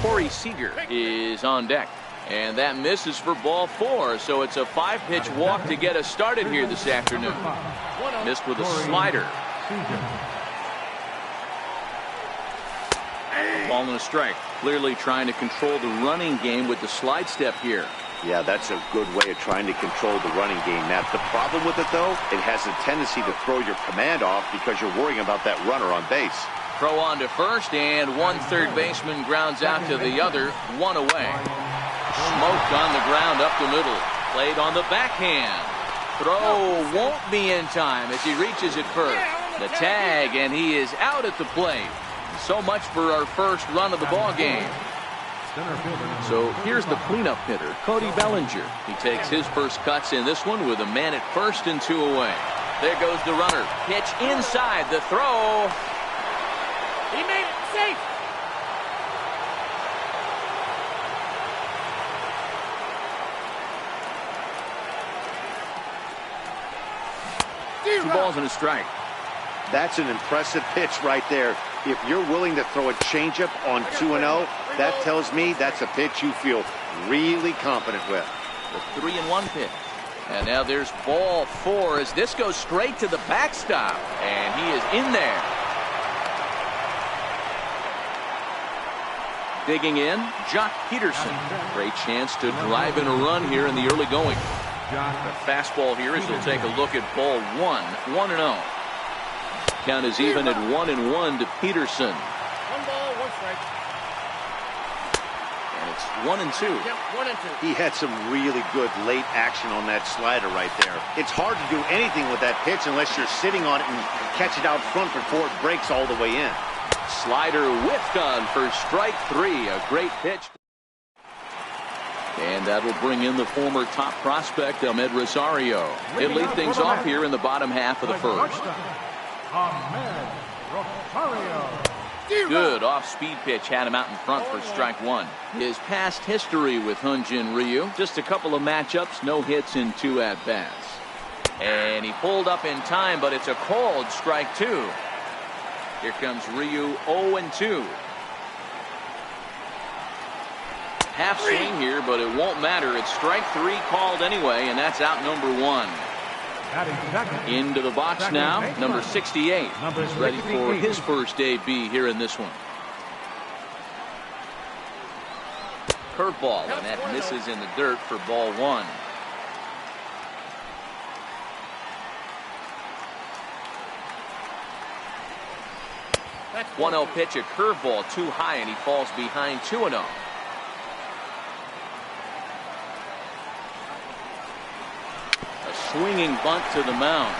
Corey Seager is on deck. And that misses for ball 4. So it's a 5-pitch walk to get us started here this afternoon. Missed with a slider. Ball and a strike. Clearly trying to control the running game with the slide step here. Yeah, that's a good way of trying to control the running game, Matt. The problem with it, though, it has a tendency to throw your command off because you're worrying about that runner on base. Throw on to first, and one third baseman grounds out to the other, one away. Smoked on the ground up the middle. Played on the backhand. Throw won't be in time as he reaches it first. The tag, and he is out at the plate. So much for our first run of the ball game. So here's the cleanup hitter, Cody Bellinger. He takes his first cuts in this one with a man at first and 2 away. There goes the runner. Pitch inside. The throw. He made it safe. Two balls and a strike. That's an impressive pitch right there. If you're willing to throw a changeup on 2-0, that tells me that's a pitch you feel really confident with. The 3-1 pitch. And now there's ball 4 as this goes straight to the backstop. And he is in there. Digging in, Jock Peterson. Great chance to drive in a run here in the early going. The fastball here as he'll take a look at ball 1. 1-0. Count is even at 1-1 to Peterson. 1 ball, 1 strike. And it's 1-2. Yep, 1 and 2. He had some really good late action on that slider right there. It's hard to do anything with that pitch unless you're sitting on it and catch it out front before it breaks all the way in. Slider whiffed on for strike 3. A great pitch. And that'll bring in the former top prospect, Ahmed Rosario. He'll lead things off here in the bottom half of the first. Ahmed Rosario. Good off-speed pitch had him out in front for strike 1. His past history with Hyun-Jin Ryu, just a couple of matchups, no hits in 2 at-bats. And he pulled up in time, but it's a called strike 2. Here comes Ryu, 0-2. Half swing here, but it won't matter. It's strike 3 called anyway, and that's out number 1. Into the box now, number 68. He's ready for his first AB here in this one. Curveball, and that misses in the dirt for ball 1. That's 1-0 pitch, a curveball too high, and he falls behind 2-0. Swinging bunt to the mound.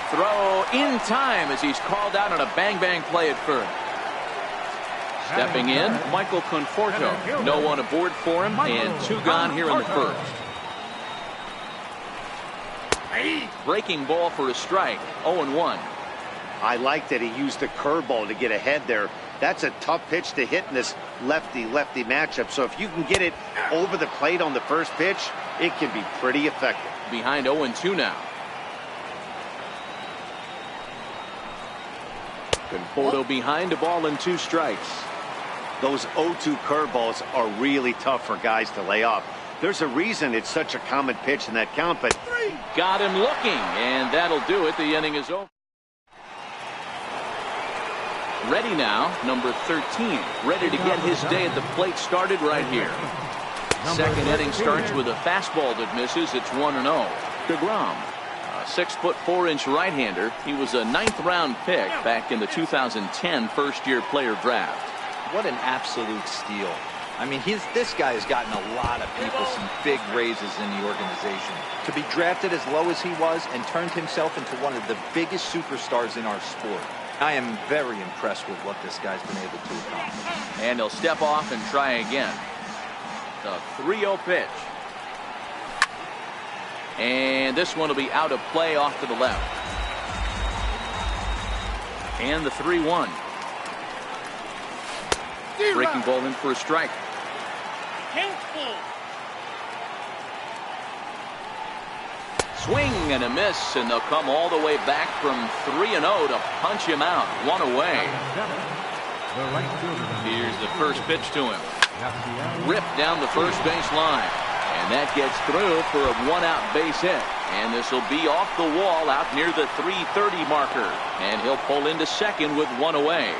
Throw in time as he's called out on a bang-bang play at first. Stepping in, Michael Conforto. No one aboard for him, and 2 gone here in the first. Breaking ball for a strike, 0-1. I like that he used the curveball to get ahead there. That's a tough pitch to hit in this lefty-lefty matchup. So if you can get it over the plate on the first pitch, it can be pretty effective. Behind 0-2 now. Conforto behind, a ball and 2 strikes. Those 0-2 curveballs are really tough for guys to lay off. There's a reason it's such a common pitch in that count, but got him looking, and that'll do it. The inning is over. Ready now, number 13. Ready to get his day at the plate started right here. Second inning starts with a fastball that misses. It's 1-0. DeGrom, a 6'4" right-hander. He was a 9th-round pick back in the 2010 first-year player draft. What an absolute steal. I mean, this guy has gotten a lot of people some big raises in the organization. To be drafted as low as he was and turned himself into one of the biggest superstars in our sport. I am very impressed with what this guy's been able to accomplish. And he'll step off and try again. The 3-0 pitch. And this one will be out of play off to the left. And the 3-1. Breaking ball in for a strike. Swing and a miss, and they'll come all the way back from 3-0 to punch him out. 1 away. Here's the first pitch to him. Ripped down the first base line. And that gets through for a 1-out base hit. And this will be off the wall out near the 330 marker. And he'll pull into second with 1 away.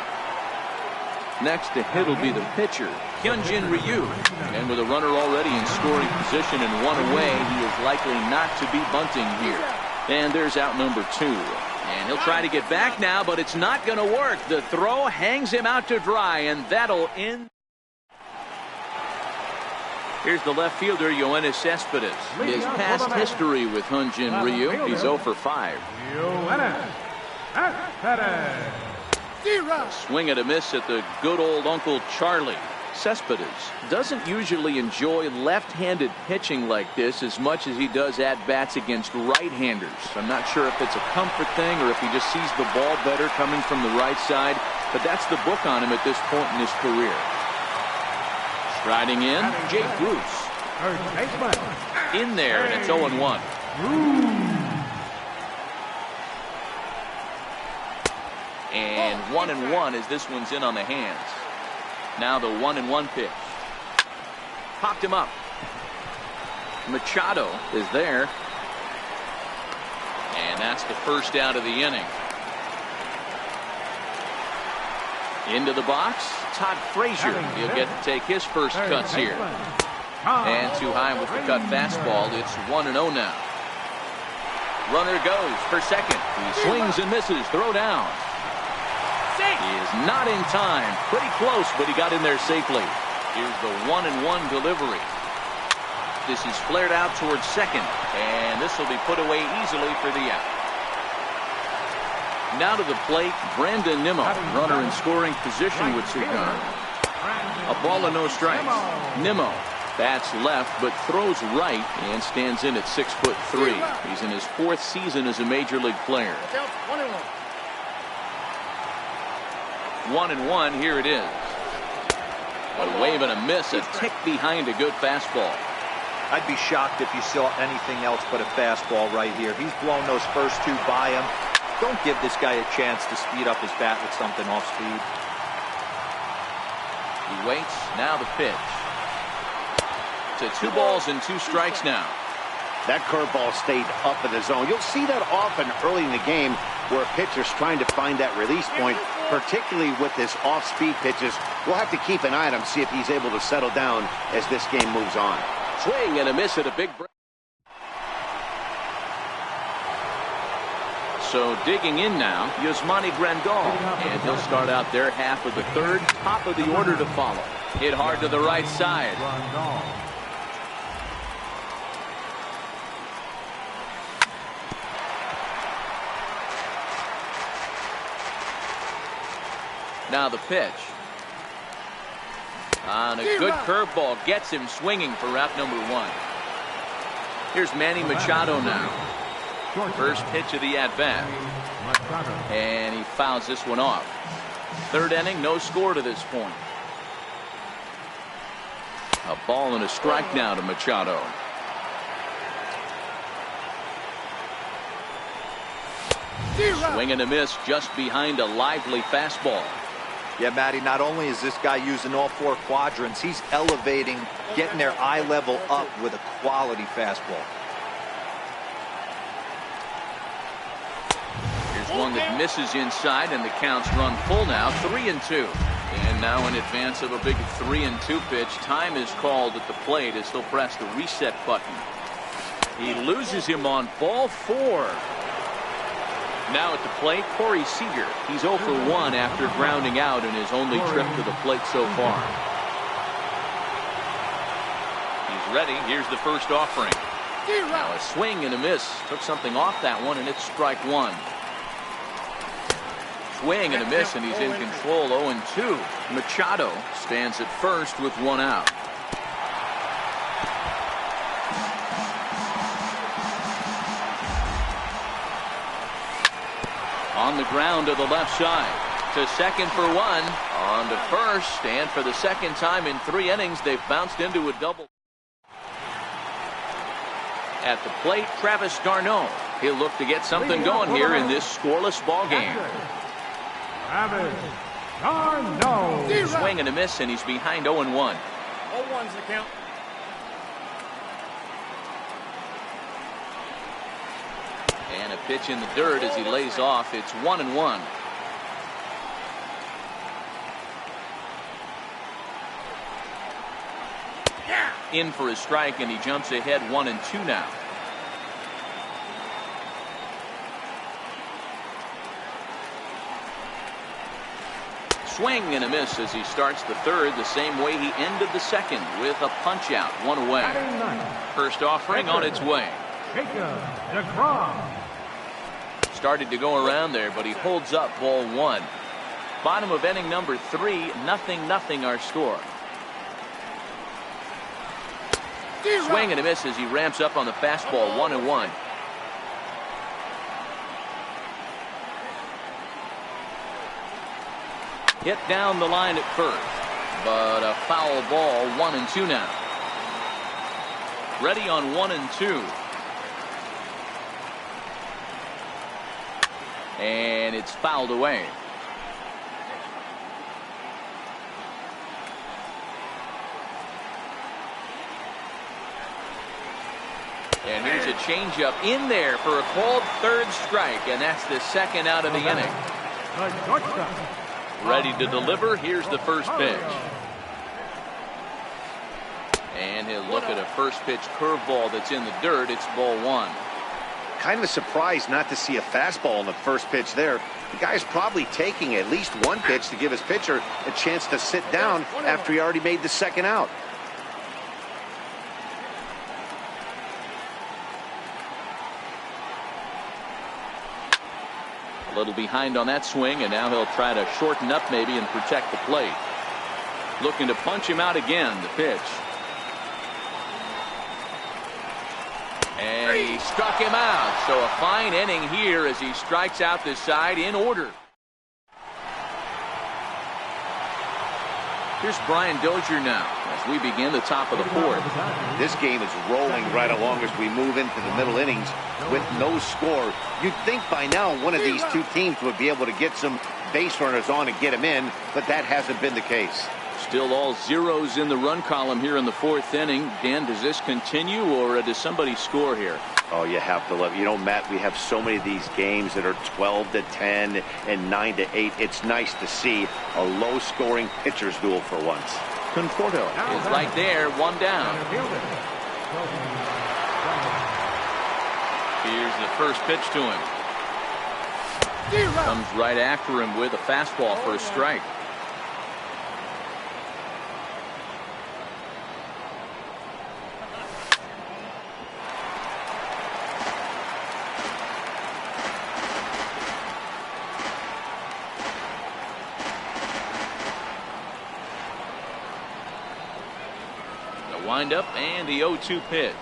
Next to hit will be the pitcher, Hyunjin Ryu. And with a runner already in scoring position and 1 away, he is likely not to be bunting here. And there's out number 2. And he'll try to get back now, but it's not going to work. The throw hangs him out to dry, and that'll end. Here's the left fielder, Yoenis Cespedes. His past history with Hyunjin Ryu, he's 0 for 5. Yoenis Cespedes. Swing and a miss at the good old Uncle Charlie. Cespedes doesn't usually enjoy left-handed pitching like this as much as he does at-bats against right-handers. I'm not sure if it's a comfort thing or if he just sees the ball better coming from the right side, but that's the book on him at this point in his career. Striding in, Jake Bruce. In there, and it's 0-1. And 1-1 as this one's in on the hands. Now the 1-1 pitch. Popped him up. Machado is there. And that's the first out of the inning. Into the box, Todd Frazier. He'll get to take his first cuts here. And too high with the cut fastball. It's 1-0 now. Runner goes for second. He swings and misses. Throw down. He is not in time. Pretty close, but he got in there safely. Here's the 1-1 delivery. This is flared out towards second, and this will be put away easily for the out. Now to the plate, Brandon Nimmo. Runner in scoring position with Sukan. A ball and no strikes. Nimmo bats left, but throws right and stands in at 6'3". He's in his 4th season as a major league player. 1-1, here it is. A wave and a miss, a tick behind a good fastball. I'd be shocked if you saw anything else but a fastball right here. He's blown those first 2 by him. Don't give this guy a chance to speed up his bat with something off speed. He waits, now the pitch. To 2 balls and 2 strikes now. That curveball stayed up in the zone. You'll see that often early in the game where a pitcher's trying to find that release point, particularly with his off-speed pitches. We'll have to keep an eye on him, see if he's able to settle down as this game moves on. Swing and a miss at a big break. So digging in now, Yasmani Grandal. And he'll start out their half of the 3rd, top of the order to follow. Hit hard to the right side. Now the pitch. And a good curveball gets him swinging for out number 1. Here's Manny Machado now. First pitch of the at-bat. And he fouls this one off. 3rd inning, no score to this point. A ball and a strike now to Machado. Swing and a miss just behind a lively fastball. Yeah, Matty, not only is this guy using all 4 quadrants, he's elevating, getting their eye level up with a quality fastball. Here's Here's one that misses inside, and the count's run full now, 3-2. And now in advance of a big 3-2 pitch, time is called at the plate as he'll press the reset button. He loses him on ball 4. Now at the plate, Corey Seager. He's 0 for 1 after grounding out in his only trip to the plate so far. He's ready. Here's the first offering. Now a swing and a miss. Took something off that one, and it's strike 1. Swing and a miss, and he's in control. 0-2. Machado stands at first with 1 out. On the ground to the left side. To second for 1. On to first, and for the second time in 3 innings, they've bounced into a double. At the plate, Travis d'Arnaud. He'll look to get something going here in this scoreless ball game. Travis d'Arnaud. Swing and a miss, and he's behind 0-1. 0-1's the count. And a pitch in the dirt as he lays off. It's 1-1. In for a strike, and he jumps ahead 1-2 now. Swing and a miss as he starts the third the same way he ended the second with a punch out, 1 away. First offering on its way. Started to go around there, but he holds up ball 1. Bottom of inning number 3, 0-0 our score. Swing and a miss as he ramps up on the fastball, 1-1. Hit down the line at first, but a foul ball, 1-2 now. Ready on 1-2. And it's fouled away. And here's a changeup in there for a called third strike, and that's the second out of the inning. Ready to deliver. Here's the first pitch. And he'll look at a first pitch curveball that's in the dirt. It's ball 1. Kind of surprised not to see a fastball in the first pitch there. The guy's probably taking at least one pitch to give his pitcher a chance to sit down after he already made the second out. A little behind on that swing, and now he'll try to shorten up maybe and protect the plate. Looking to punch him out again, the pitch. And he struck him out. So a fine inning here as he strikes out this side in order. Here's Brian Dozier now as we begin the top of the 4th. This game is rolling right along as we move into the middle innings with no score. You'd think by now one of these two teams would be able to get some base runners on and get them in, but that hasn't been the case. Still all zeros in the run column here in the 4th inning. Dan, does this continue, or does somebody score here? Oh, you have to love it. You know, Matt, we have so many of these games that are 12-10 and 9-8. It's nice to see a low-scoring pitcher's duel for once. Conforto is right there, 1 down. Here's the first pitch to him. Comes right after him with a fastball for a strike. Wind up and the 0-2 pitch.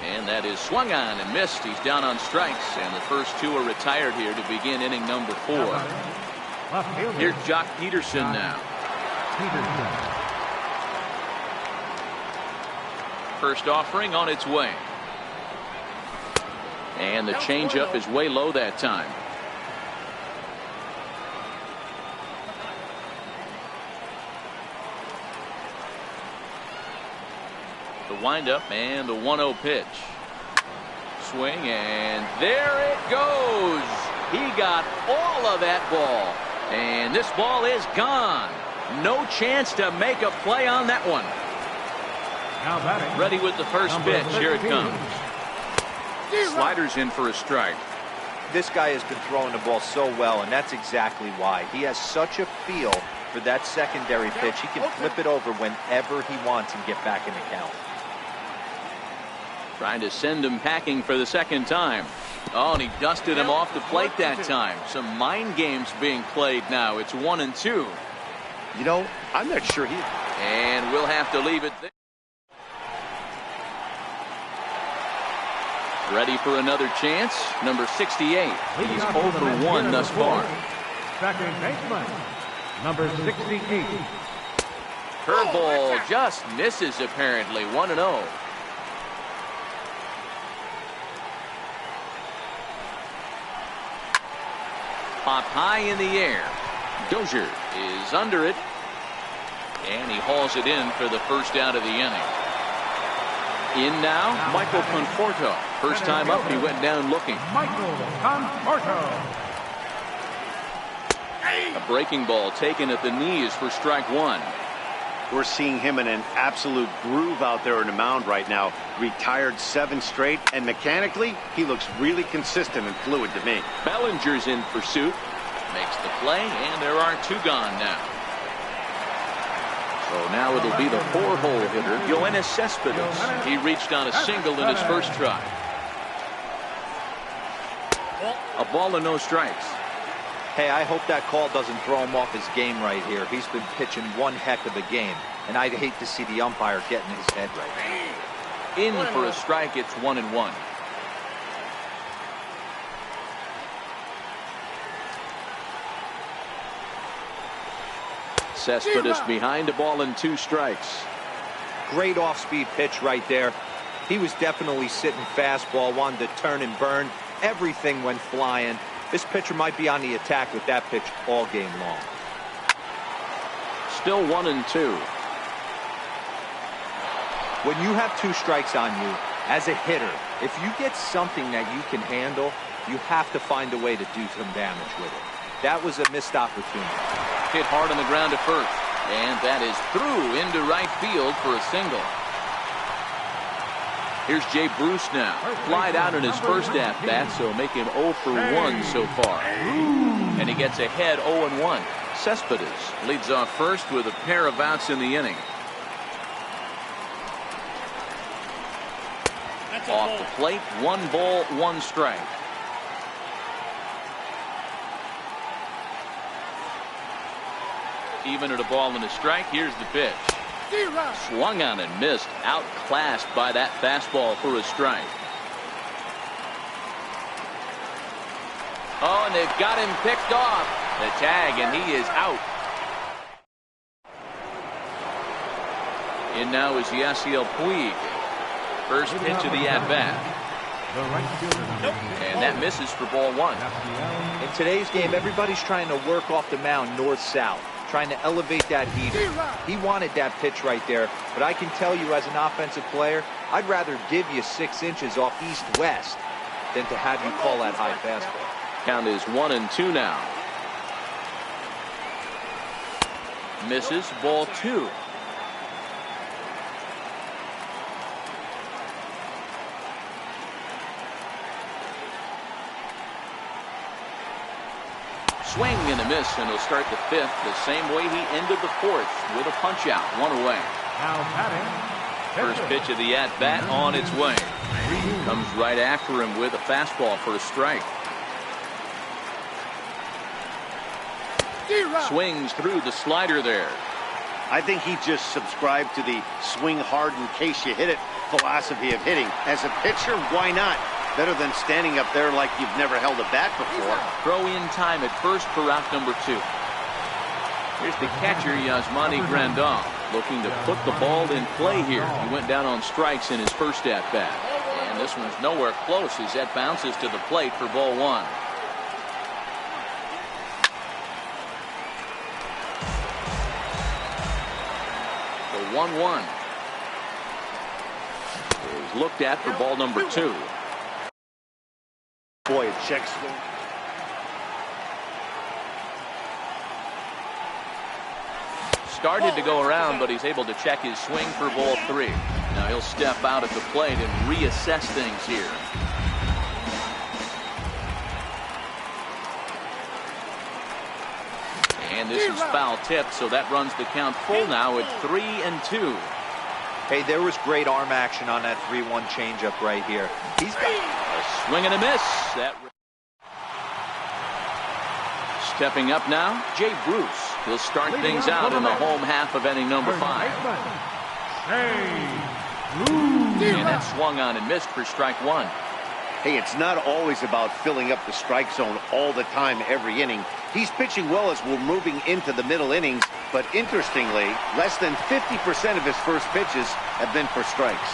And that is swung on and missed. He's down on strikes, and the first 2 are retired here to begin inning number 4. Here's Jock Peterson now. First offering on its way. And the changeup is way low that time. The windup and the 1-0 pitch. Swing, and there it goes. He got all of that ball. And this ball is gone. No chance to make a play on that one. Now batting. Ready with the first pitch. Here it comes. Sliders in for a strike. This guy has been throwing the ball so well, and that's exactly why. He has such a feel for that secondary pitch. He can flip it over whenever he wants and get back in the count. Trying to send him packing for the second time. Oh, and he dusted him off the plate that time. Some mind games being played now. It's 1-2. You know, I'm not sure he... And we'll have to leave it there. Ready for another chance. Number 68. He's 0 for 1 thus far. Second baseman, number 68. Curveball just misses apparently. 1-0. Pop high in the air. Dozier is under it. And he hauls it in for the first out of the inning. In now, Michael Conforto. First time up, he went down looking. Michael Conforto. A breaking ball taken at the knees for strike one. We're seeing him in an absolute groove out there in the mound right now. Retired 7 straight, and mechanically, he looks really consistent and fluid to me. Bellinger's in pursuit. Makes the play, and there are 2 gone now. So now it'll be the 4-hole hitter, Yoenis Cespedes. He reached on a single in his first try. A ball and no strikes. Hey, I hope that call doesn't throw him off his game right here. He's been pitching one heck of a game, and I'd hate to see the umpire get in his head right now. In for a strike, it's 1-1. Cespedes behind a ball and 2 strikes. Great off-speed pitch right there. He was definitely sitting fastball, wanted to turn and burn. Everything went flying. This pitcher might be on the attack with that pitch all game long. Still 1-2. When you have 2 strikes on you, as a hitter, if you get something that you can handle, you have to find a way to do some damage with it. That was a missed opportunity. Hit hard on the ground to first. And that is through into right field for a single. Here's Jay Bruce now. Flied out in his first at-bat, so make him 0 for 1 so far. And he gets ahead 0-1. Cespedes leads off first with a pair of outs in the inning. Off the plate, 1 ball, 1 strike. Even at a ball and a strike, here's the pitch. Swung on and missed. Outclassed by that fastball for a strike. Oh, and they've got him picked off. The tag, and he is out. In now is Yasiel Puig. First pitch of the at-bat. And that misses for ball 1. In today's game, everybody's trying to work off the mound north-south, trying to elevate that heater. He wanted that pitch right there, but I can tell you as an offensive player, I'd rather give you 6 inches off east-west than to have you call that high fastball. Count is 1-2 now. Misses, ball 2. Swing and a miss, and he'll start the 5th the same way he ended the 4th with a punch out, 1 away. Now batting. First pitch of the at-bat on its way. Comes right after him with a fastball for a strike. Swings through the slider there. I think he just subscribed to the swing hard in case you hit it philosophy of hitting. As a pitcher, why not? Better than standing up there like you've never held a bat before. Throw in time at first for out number 2. Here's the catcher, Yasmani Grandal, looking to put the ball in play here. He went down on strikes in his first at-bat. And this one's nowhere close as that bounces to the plate for ball 1. The 1-1 is looked at for ball number 2. Boy, it checks. started to go around, but he's able to check his swing for ball 3. Now he'll step out at the plate and reassess things here. And this is foul tipped, so that runs the count full now at 3-2. Hey, there was great arm action on that 3-1 changeup right here. He's got a swing and a miss. Stepping up now, Jay Bruce. He'll start things out in the home half of inning number 5. And that swung on and missed for strike 1. Hey, it's not always about filling up the strike zone all the time every inning. He's pitching well as we're moving into the middle innings, but interestingly, less than 50% of his first pitches have been for strikes.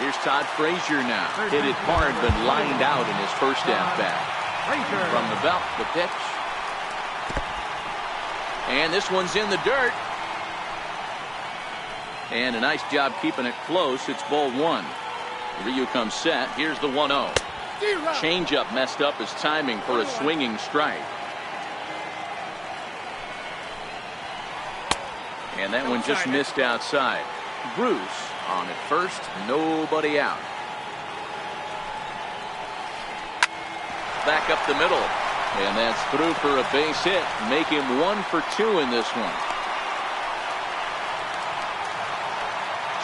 Here's Todd Frazier now. Hit it hard, but lined out in his first at-bat. From the belt, the pitch. And this one's in the dirt. And a nice job keeping it close. It's ball 1. Ryu comes set. Here's the 1-0. Changeup messed up his timing for a swinging strike. And that one just missed outside. Bruce on at first, nobody out. Back up the middle. And that's through for a base hit. Make him 1 for 2 in this one.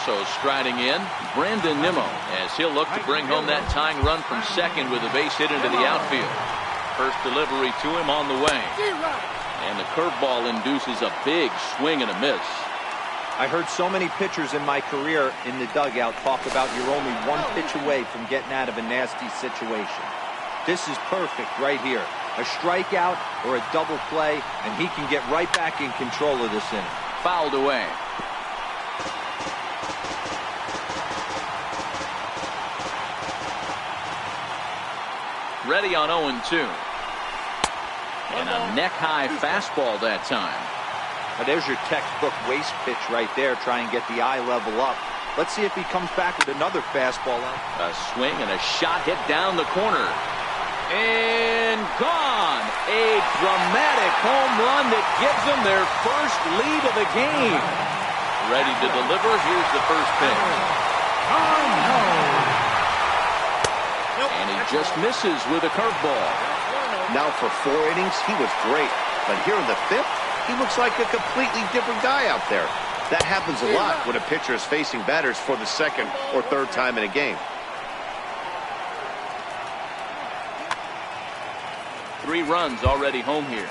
So striding in, Brandon Nimmo, as he'll look to bring home that tying run from second with a base hit into the outfield. First delivery to him on the way. And the curveball induces a big swing and a miss. I heard so many pitchers in my career in the dugout talk about you're only 1 pitch away from getting out of a nasty situation. This is perfect right here. A strikeout or a double play, and he can get right back in control of this inning. Fouled away. Ready on 0-2. And a neck-high fastball that time. Now there's your textbook waste pitch right there. Try and get the eye level up. Let's see if he comes back with another fastball. A swing and a shot hit down the corner. And gone. A dramatic home run that gives them their first lead of the game. Ready to deliver. Here's the first pitch. And he just misses with a curveball. Now for 4 innings, he was great. But here in the 5th, he looks like a completely different guy out there. That happens a lot when a pitcher is facing batters for the 2nd or 3rd time in a game. 3 runs already home here.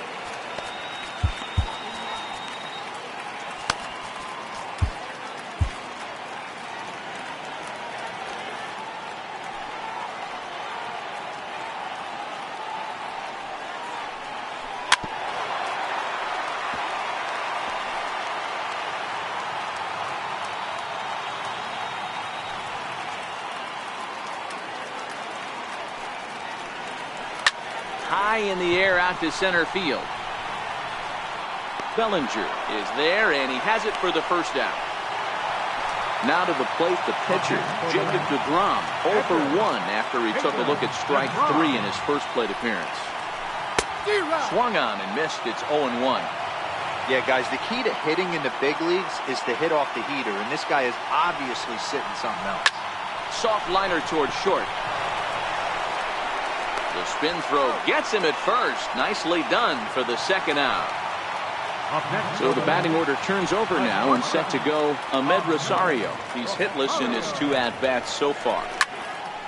High in the air out to center field. Bellinger is there, and he has it for the first out. Now to the plate, the pitcher, Jacob deGrom, 0 for 1 after he took a look at strike 3 in his first plate appearance. Swung on and missed. It's 0-1. Yeah, guys, the key to hitting in the big leagues is to hit off the heater, and this guy is obviously sitting something else. Soft liner towards short. The spin throw gets him at first. Nicely done for the 2nd out. So the batting order turns over now and set to go Ahmed Rosario. He's hitless in his 2 at-bats so far.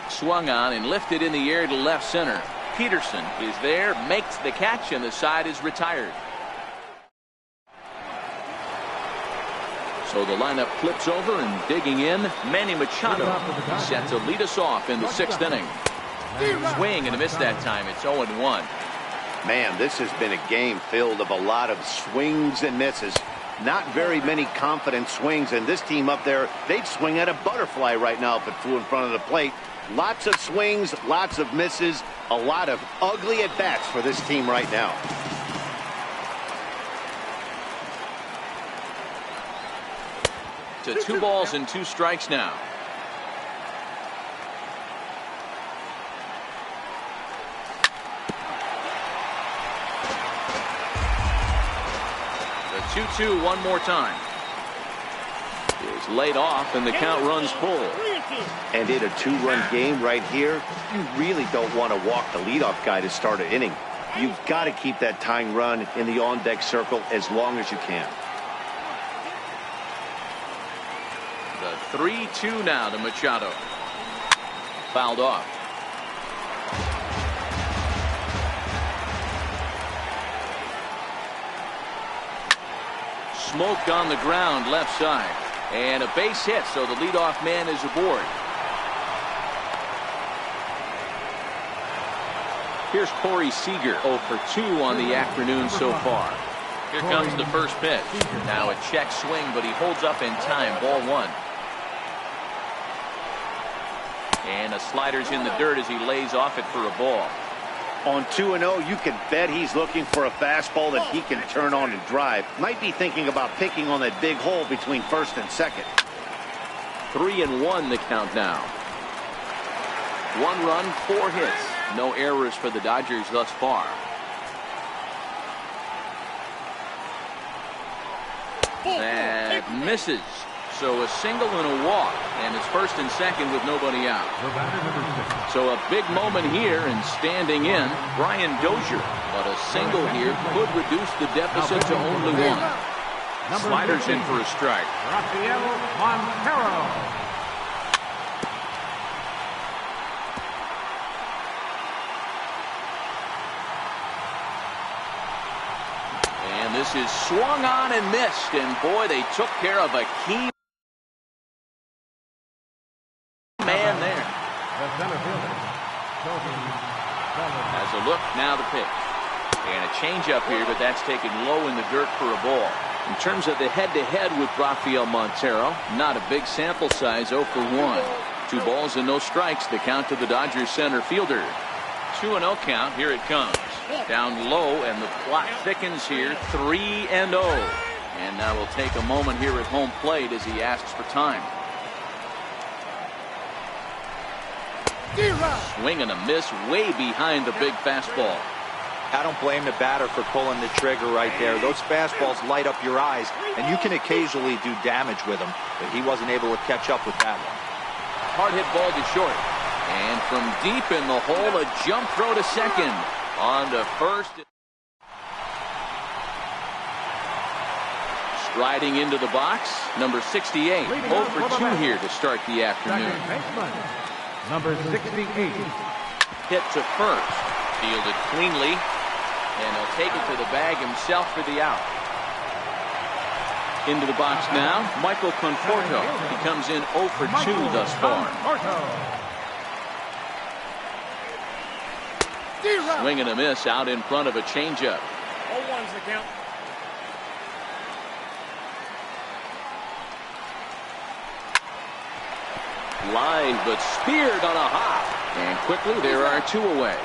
Swung on and lifted in the air to left center. Peterson is there, makes the catch, and the side is retired. So the lineup flips over, and digging in, Manny Machado set to lead us off in the 6th inning. Swing and a miss that time. It's 0-1. Man, this has been a game filled of a lot of swings and misses. Not very many confident swings, and this team up there, they'd swing at a butterfly right now if it flew in front of the plate. Lots of swings, lots of misses, a lot of ugly at-bats for this team right now. To 2 balls and 2 strikes now. 2-2 one more time. Is laid off, and the count runs full. And in a 2-run game right here, you really don't want to walk the leadoff guy to start an inning. You've got to keep that tying run in the on-deck circle as long as you can. The 3-2 now to Machado. Fouled off. Smoke on the ground left side. And a base hit, so the leadoff man is aboard. Here's Corey Seager, 0 for 2 on the afternoon so far. Here comes the first pitch. Now a check swing, but he holds up in time. Ball 1. And a slider's in the dirt as he lays off it for a ball. On 2-0, you can bet he's looking for a fastball that he can turn on and drive. Might be thinking about picking on that big hole between first and second. 3-1 the count now. 1 run, 4 hits. No errors for the Dodgers thus far. That misses. So a single and a walk, and it's first and second with nobody out. So a big moment here, and standing in, Brian Dozier. But a single here could reduce the deficit to only 1. Sliders in for a strike. Rafael Montero. And this is swung on and missed, and boy, they took care of a key man there. As a look, now the pitch. And a changeup here, but that's taken low in the dirt for a ball. In terms of the head-to-head with Rafael Montero, not a big sample size, 0 for 1. 2 balls and no strikes, the count to the Dodgers center fielder. 2-0 count, here it comes. Down low, and the plot thickens here, 3-0. And now we'll take a moment here at home plate as he asks for time. Swing and a miss way behind the big fastball. I don't blame the batter for pulling the trigger right there. Those fastballs light up your eyes, and you can occasionally do damage with them, but he wasn't able to catch up with that one. Hard hit ball to short. And from deep in the hole, a jump throw to second. On to first. Striding into the box, number 68. 0 for 2 here to start the afternoon. Number 68. Hit to first. Fielded cleanly. And he'll take it to the bag himself for the out. Into the box now, Michael Conforto. He comes in 0 for 2 thus far. Swing and a miss out in front of a changeup. 0-1's the count. Line, but speared on a hop. And quickly there are 2 away.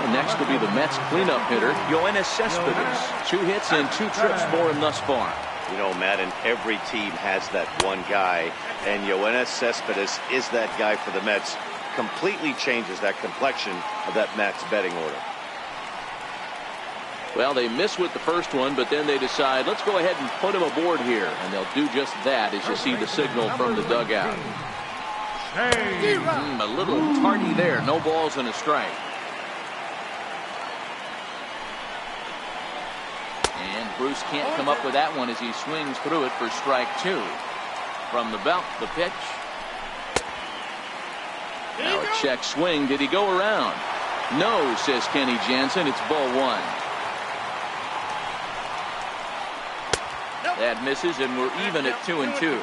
And next will be the Mets cleanup hitter, Yoenis Cespedes. 2 hits and 2 trips for him thus far. You know, Madden, every team has that one guy, and Yoenis Cespedes is that guy for the Mets. Completely changes that complexion of that Mets betting order. Well, they miss with the first one, but then they decide, let's go ahead and put him aboard here. And they'll do just that as you see the signal from the dugout. A little tardy there. No balls and a strike. And Bruce can't come up with that one as he swings through it for strike 2. From the belt, the pitch. Now a check swing. Did he go around? No, says Kenny Jansen. It's ball 1. That misses, and we're even at 2-2.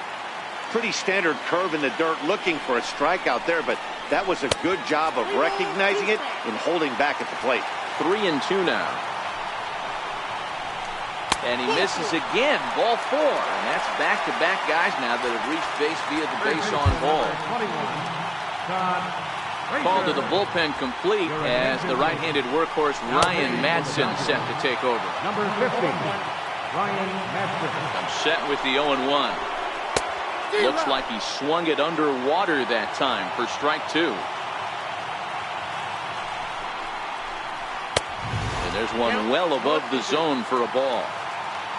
Pretty standard curve in the dirt, looking for a strikeout there, but that was a good job of recognizing it and holding back at the plate. 3-2 now. And he misses again. Ball 4. And that's back-to-back guys now that have reached base via the base on ball. Call to the bullpen complete as the right-handed workhorse Ryan Madsen set to take over. Number 50, Ryan Madsen. I'm set with the 0-1. Looks like he swung it underwater that time for strike 2. And there's one well above the zone for a ball.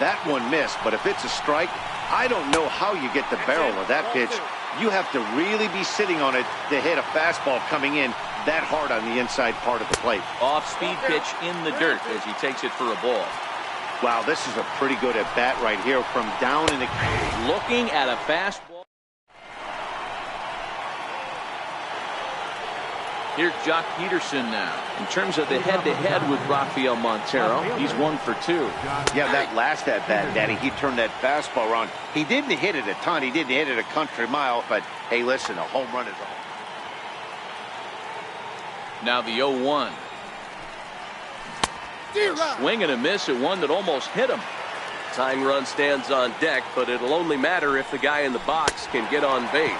That one missed, but if it's a strike, I don't know how you get the barrel of that pitch. You have to really be sitting on it to hit a fastball coming in that hard on the inside part of the plate. Off-speed pitch in the dirt as he takes it for a ball. Wow, this is a pretty good at-bat right here from down in the... Looking at a fastball. Here's Jock Peterson now. In terms of the head-to-head with Rafael Montero, he's 1 for 2. Yeah, that last at-bat, Daddy, he turned that fastball around. He didn't hit it a ton. He didn't hit it a country mile, but, hey, listen, a home run is a home. Now the 0-1. Swing and a miss at one that almost hit him. Tying run stands on deck, but it'll only matter if the guy in the box can get on base.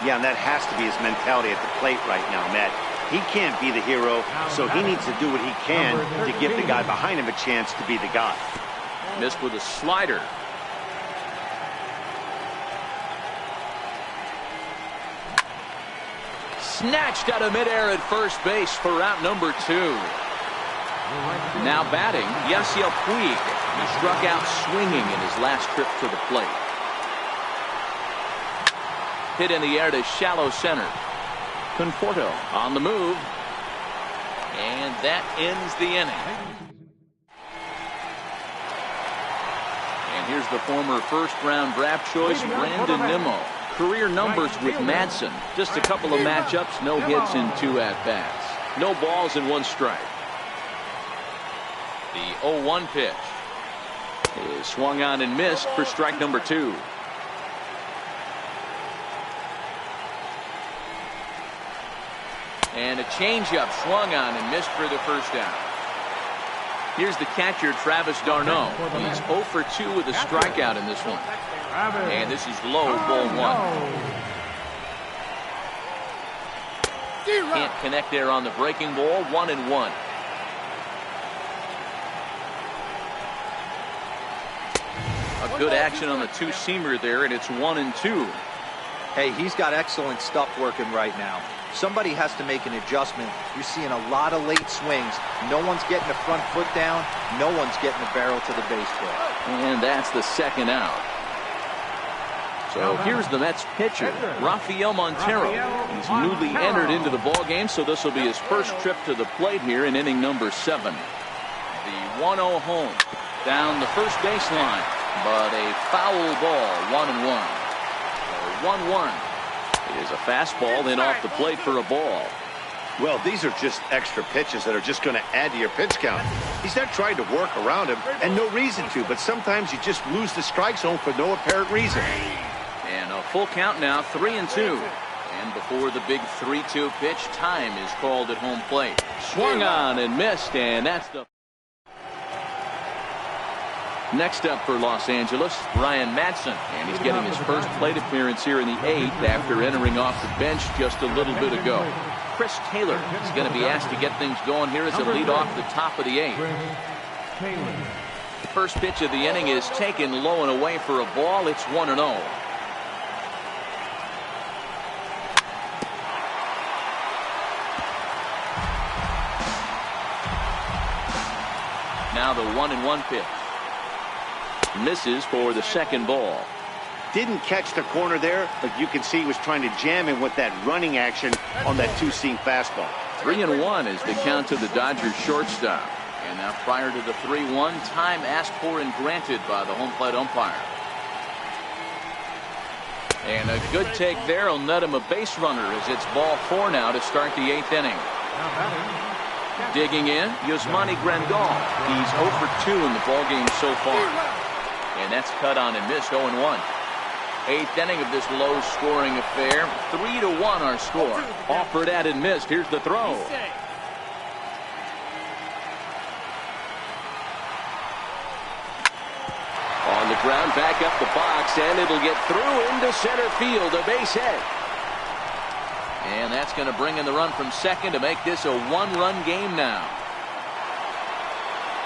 Yeah, and that has to be his mentality at the plate right now, Matt. He can't be the hero, so he needs to do what he can to give the guy behind him a chance to be the guy. Missed with a slider. Snatched out of midair at first base for out number 2. Now batting, Yasiel Puig. He struck out swinging in his last trip to the plate. Hit in the air to shallow center. Conforto on the move. And that ends the inning. And here's the former first-round draft choice, Brandon Nimmo. Career numbers with Madsen. Just a couple of matchups, no hits and 2 at-bats. No balls and 1 strike. The 0-1 pitch is swung on and missed for strike number 2. And a changeup swung on and missed for the first down. Here's the catcher, Travis d'Arnaud. He's 0 for 2 with a strikeout in this one. And this is low, ball 1. Can't connect there on the breaking ball. 1-1. A good action on the two-seamer there, and it's 1-2. Hey, he's got excellent stuff working right now. Somebody has to make an adjustment. You're seeing a lot of late swings. No one's getting the front foot down. No one's getting the barrel to the baseball. And that's the second out. So here's the Mets pitcher, Rafael Montero. He's newly entered into the ballgame, so this will be his first trip to the plate here in inning number 7. The 1-0 home down the first baseline, but a foul ball, 1-1. 1-1. It is a fastball, then off the plate for a ball. Well, these are just extra pitches that are just going to add to your pitch count. He's not trying to work around him, and no reason to, but sometimes you just lose the strike zone for no apparent reason. And a full count now, 3-2. And before the big 3-2 pitch, time is called at home plate. Swung on and missed, and that's the... Next up for Los Angeles, Ryan Madsen, and he's getting his first plate appearance here in the 8th after entering off the bench just a little bit ago. Chris Taylor is going to be asked to get things going here as a lead off the top of the 8th. The first pitch of the inning is taken low and away for a ball. It's 1-0. Now the 1-1 pitch. Misses for the second ball. Didn't catch the corner there, but you can see he was trying to jam him with that running action on that two-seam fastball. 3-1 is the count to the Dodgers shortstop. And now prior to the 3-1, time asked for and granted by the home plate umpire. And a good take there will net him a base runner as it's ball 4 now to start the 8th inning. Digging in, Yasmani Grandal. He's 0 for 2 in the ballgame so far. And that's cut on and missed, 0-1. 8th inning of this low-scoring affair. 3-1 our score. Offered at and missed. Here's the throw. On the ground, back up the box, and it'll get through into center field, a base hit. And that's going to bring in the run from second to make this a 1-run game now.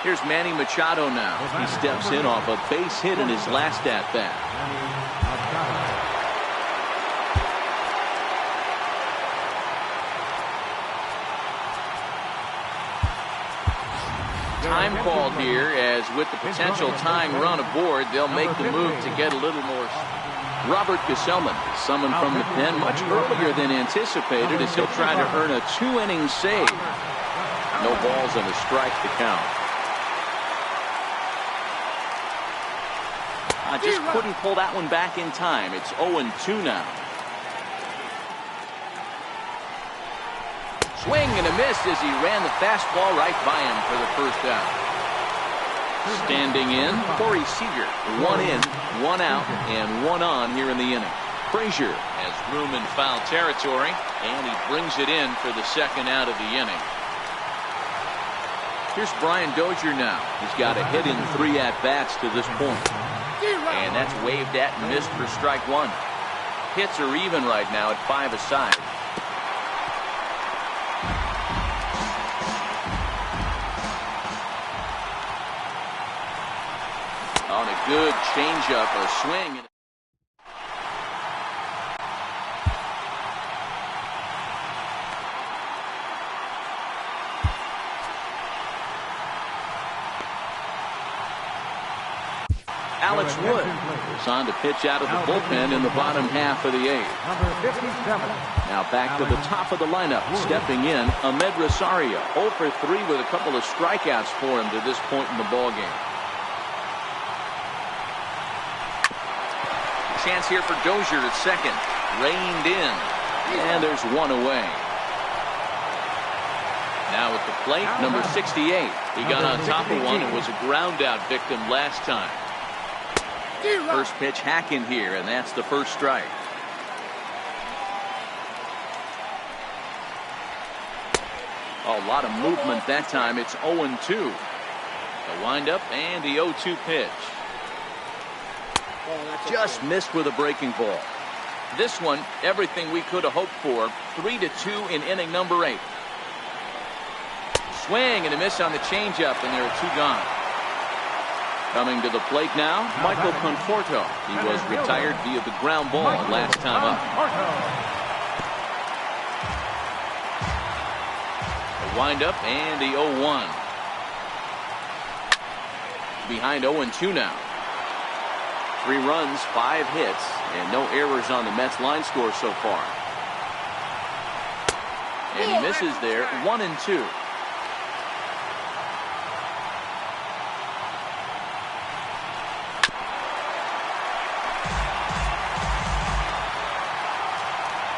Here's Manny Machado now. He steps in off a base hit in his last at-bat. Time called here, as with the potential tying run aboard, they'll make the move to get a little more. Robert Gesellman is summoned from the pen much earlier than anticipated, as he'll try to earn a 2-inning save. No balls and a strike to count. Just couldn't pull that one back in time. It's 0-2 now. Swing and a miss as he ran the fastball right by him for the first out. Standing in, Corey Seager. 1 in, 1 out, and 1 on here in the inning. Frazier has room in foul territory, and he brings it in for the second out of the inning. Here's Brian Dozier now. He's got a hit in 3 at-bats to this point. And that's waved at and missed for strike 1. Hits are even right now at 5 aside. On a good changeup, a swing. Alex Wood is on to pitch out of the bullpen in the bottom half of the 8th. Number 57. Now back to the top of the lineup. Stepping in, Ahmed Rosario. 0 for 3 with a couple of strikeouts for him to this point in the ballgame. Chance here for Dozier at second. Reined in. And there's 1 away. Now at the plate, number 68. He got on top of one and was a ground out victim last time. First pitch hacking here, and that's the first strike. A lot of movement that time. It's 0-2. The windup and the 0-2 pitch. Just missed with a breaking ball. This one, everything we could have hoped for. 3-2 in inning number 8. Swing and a miss on the changeup, and there are 2 gone. Coming to the plate now, Michael Conforto. He was retired via the ground ball last time up. The windup and the 0-1. Behind 0-2 now. 3 runs, 5 hits, and no errors on the Mets line score so far. And he misses there, 1-2.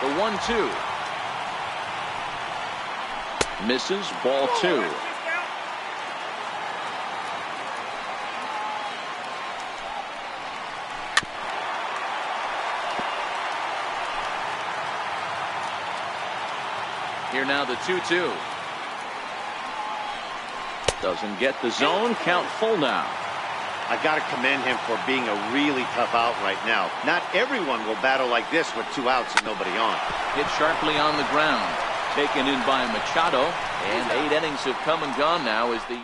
The 1-2. Misses, ball 2. Here now the 2-2. Doesn't get the zone. Count full now. I got to commend him for being a really tough out right now. Not everyone will battle like this with 2 outs and nobody on. Hit sharply on the ground. Taken in by Machado. And 8 innings have come and gone now as the...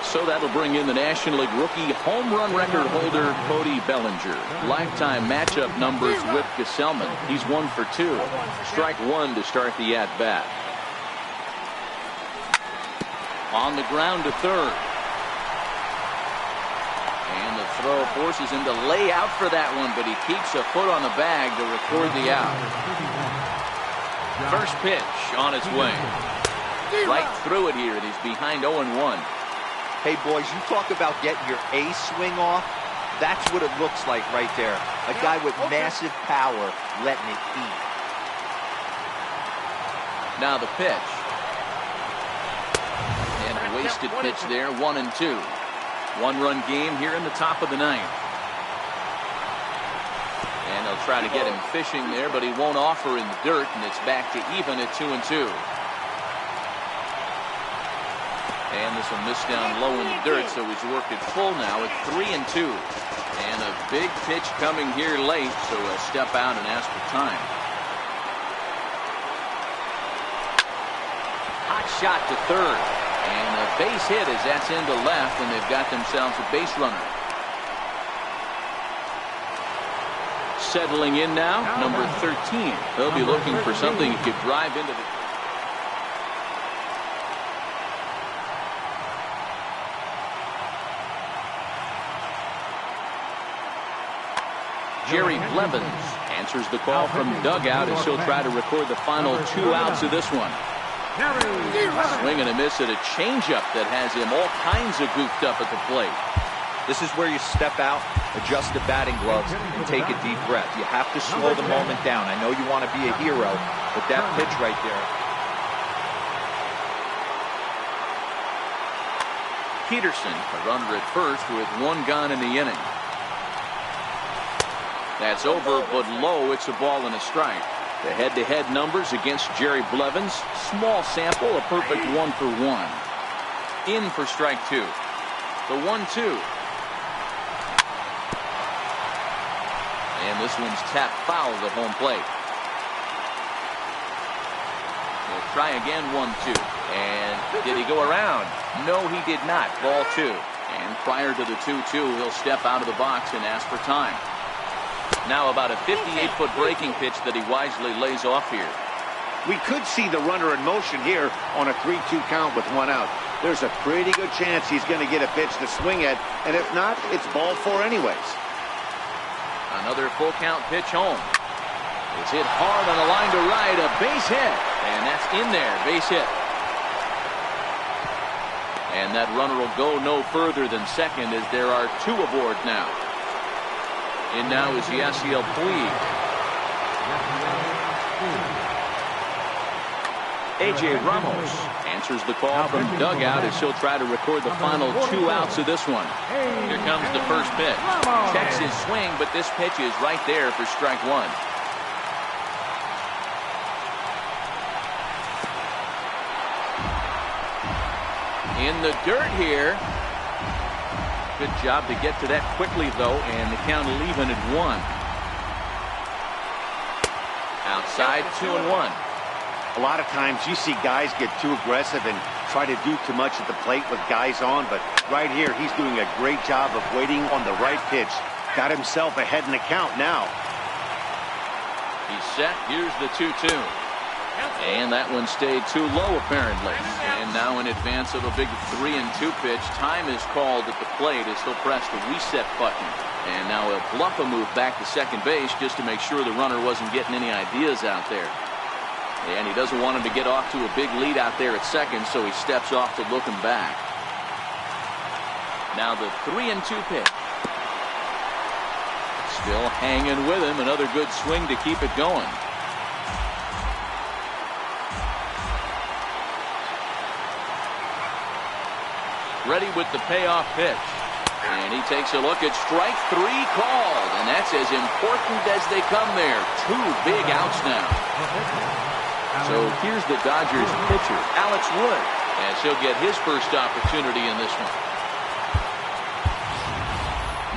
So that'll bring in the National League rookie home run record holder Cody Bellinger. Lifetime matchup numbers with Gesellman. He's 1 for 2. Strike 1 to start the at-bat. On the ground to third. And the throw forces him to lay out for that one, but he keeps a foot on the bag to record the out. First pitch on its way. Right through it here, and he's behind 0-1. Hey, boys, you talk about getting your ace swing off. That's what it looks like right there. A guy with massive power letting it eat. Now the pitch. And a wasted pitch there, 1-2. 1-run game here in the top of the 9th. And they'll try to get him fishing there, but he won't offer in the dirt, and it's back to even at 2-2. And this will miss down low in the dirt, so he's worked it full now at 3-2. And a big pitch coming here late, so he'll step out and ask for time. Hot shot to third. And a base hit as that's into left, and they've got themselves a base runner. Settling in now, number 13. They'll be looking for something he could drive into the... Jerry Blevins answers the call from dugout as he'll try to record the final 2 outs of this one. Swing and a miss at a changeup that has him all kinds of goofed up at the plate. This is where you step out, adjust the batting gloves, and take a deep breath. You have to slow the moment down. I know you want to be a hero, but that pitch right there. Peterson, a runner at first with 1 gone in the inning. That's over, but low. It's a ball and a strike. The head-to-head numbers against Jerry Blevins. Small sample, a perfect 1 for 1. In for strike 2. The 1-2. And this one's tapped foul at home plate. He'll try again, 1-2. And did he go around? No, he did not. Ball 2. And prior to the 2-2, he'll step out of the box and ask for time. Now about a 58-foot breaking pitch that he wisely lays off here. We could see the runner in motion here on a 3-2 count with 1 out. There's a pretty good chance he's going to get a pitch to swing at, and if not, it's ball 4 anyways. Another full count pitch home. It's hit hard on the line to right, a base hit, and that's in there, base hit. And that runner will go no further than second as there are 2 aboard now. In now is Yasiel Puig. A.J. Ramos answers the call from dugout as he'll try to record the final 2 outs of this one. Here comes the first pitch. Checks his swing, but this pitch is right there for strike 1. In the dirt here. Good job to get to that quickly, though, and the count will even at 1. Outside, 2-1. A lot of times you see guys get too aggressive and try to do too much at the plate with guys on, but right here he's doing a great job of waiting on the right pitch. Got himself ahead in the count now. He's set. Here's the 2-2. And that one stayed too low, apparently. And now in advance of a big 3-2 pitch, time is called at the plate as he'll press the reset button. And now he'll bluff a move back to second base just to make sure the runner wasn't getting any ideas out there. And he doesn't want him to get off to a big lead out there at second, so he steps off to look him back. Now the 3-2 pitch. Still hanging with him. Another good swing to keep it going. Ready with the payoff pitch. And he takes a look at strike 3 called. And that's as important as they come there. 2 big outs now. So here's the Dodgers pitcher, Alex Wood, as he'll get his first opportunity in this one.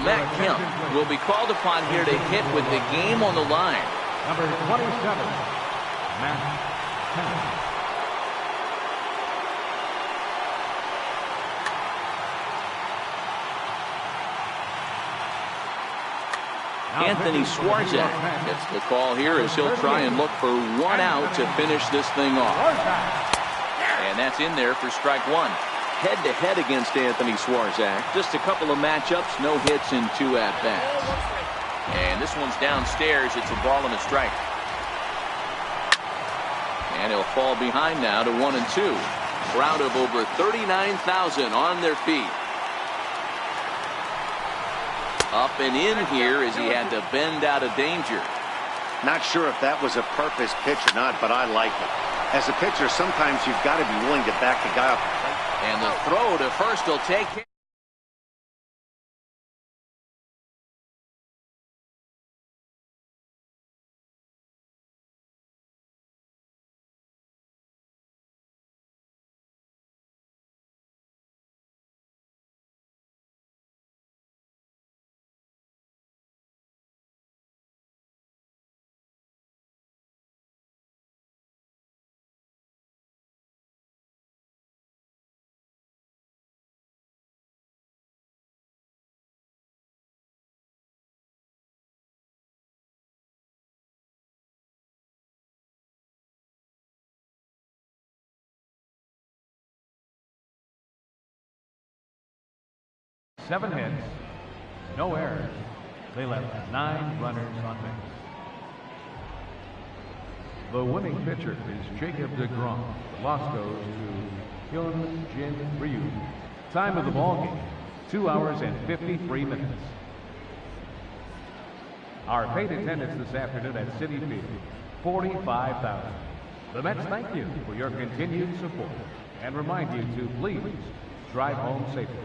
Matt Kemp will be called upon here to hit with the game on the line. Number 27, Matt Kemp. Anthony Swarzak gets the call here as he'll try and look for 1 out to finish this thing off. And that's in there for strike 1. Head-to-head against Anthony Swarzak. Just a couple of matchups, no hits in 2 at-bats. And this one's downstairs. It's a ball and a strike. And he'll fall behind now to 1-2. Crowd of over 39,000 on their feet. Up and in here as he had to bend out of danger. Not sure if that was a purpose pitch or not, but I like it. As a pitcher, sometimes you've got to be willing to back the guy up. And the throw to first will take care. Seven hits, no errors, They left 9 runners on base. The winning pitcher is Jacob deGrom. The loss goes to Hyun-Jin Ryu. Time of the ball game, 2 hours and 53 minutes. Our paid attendance this afternoon at Citi Field, 45,000. The Mets thank you for your continued support and remind you to please drive home safely.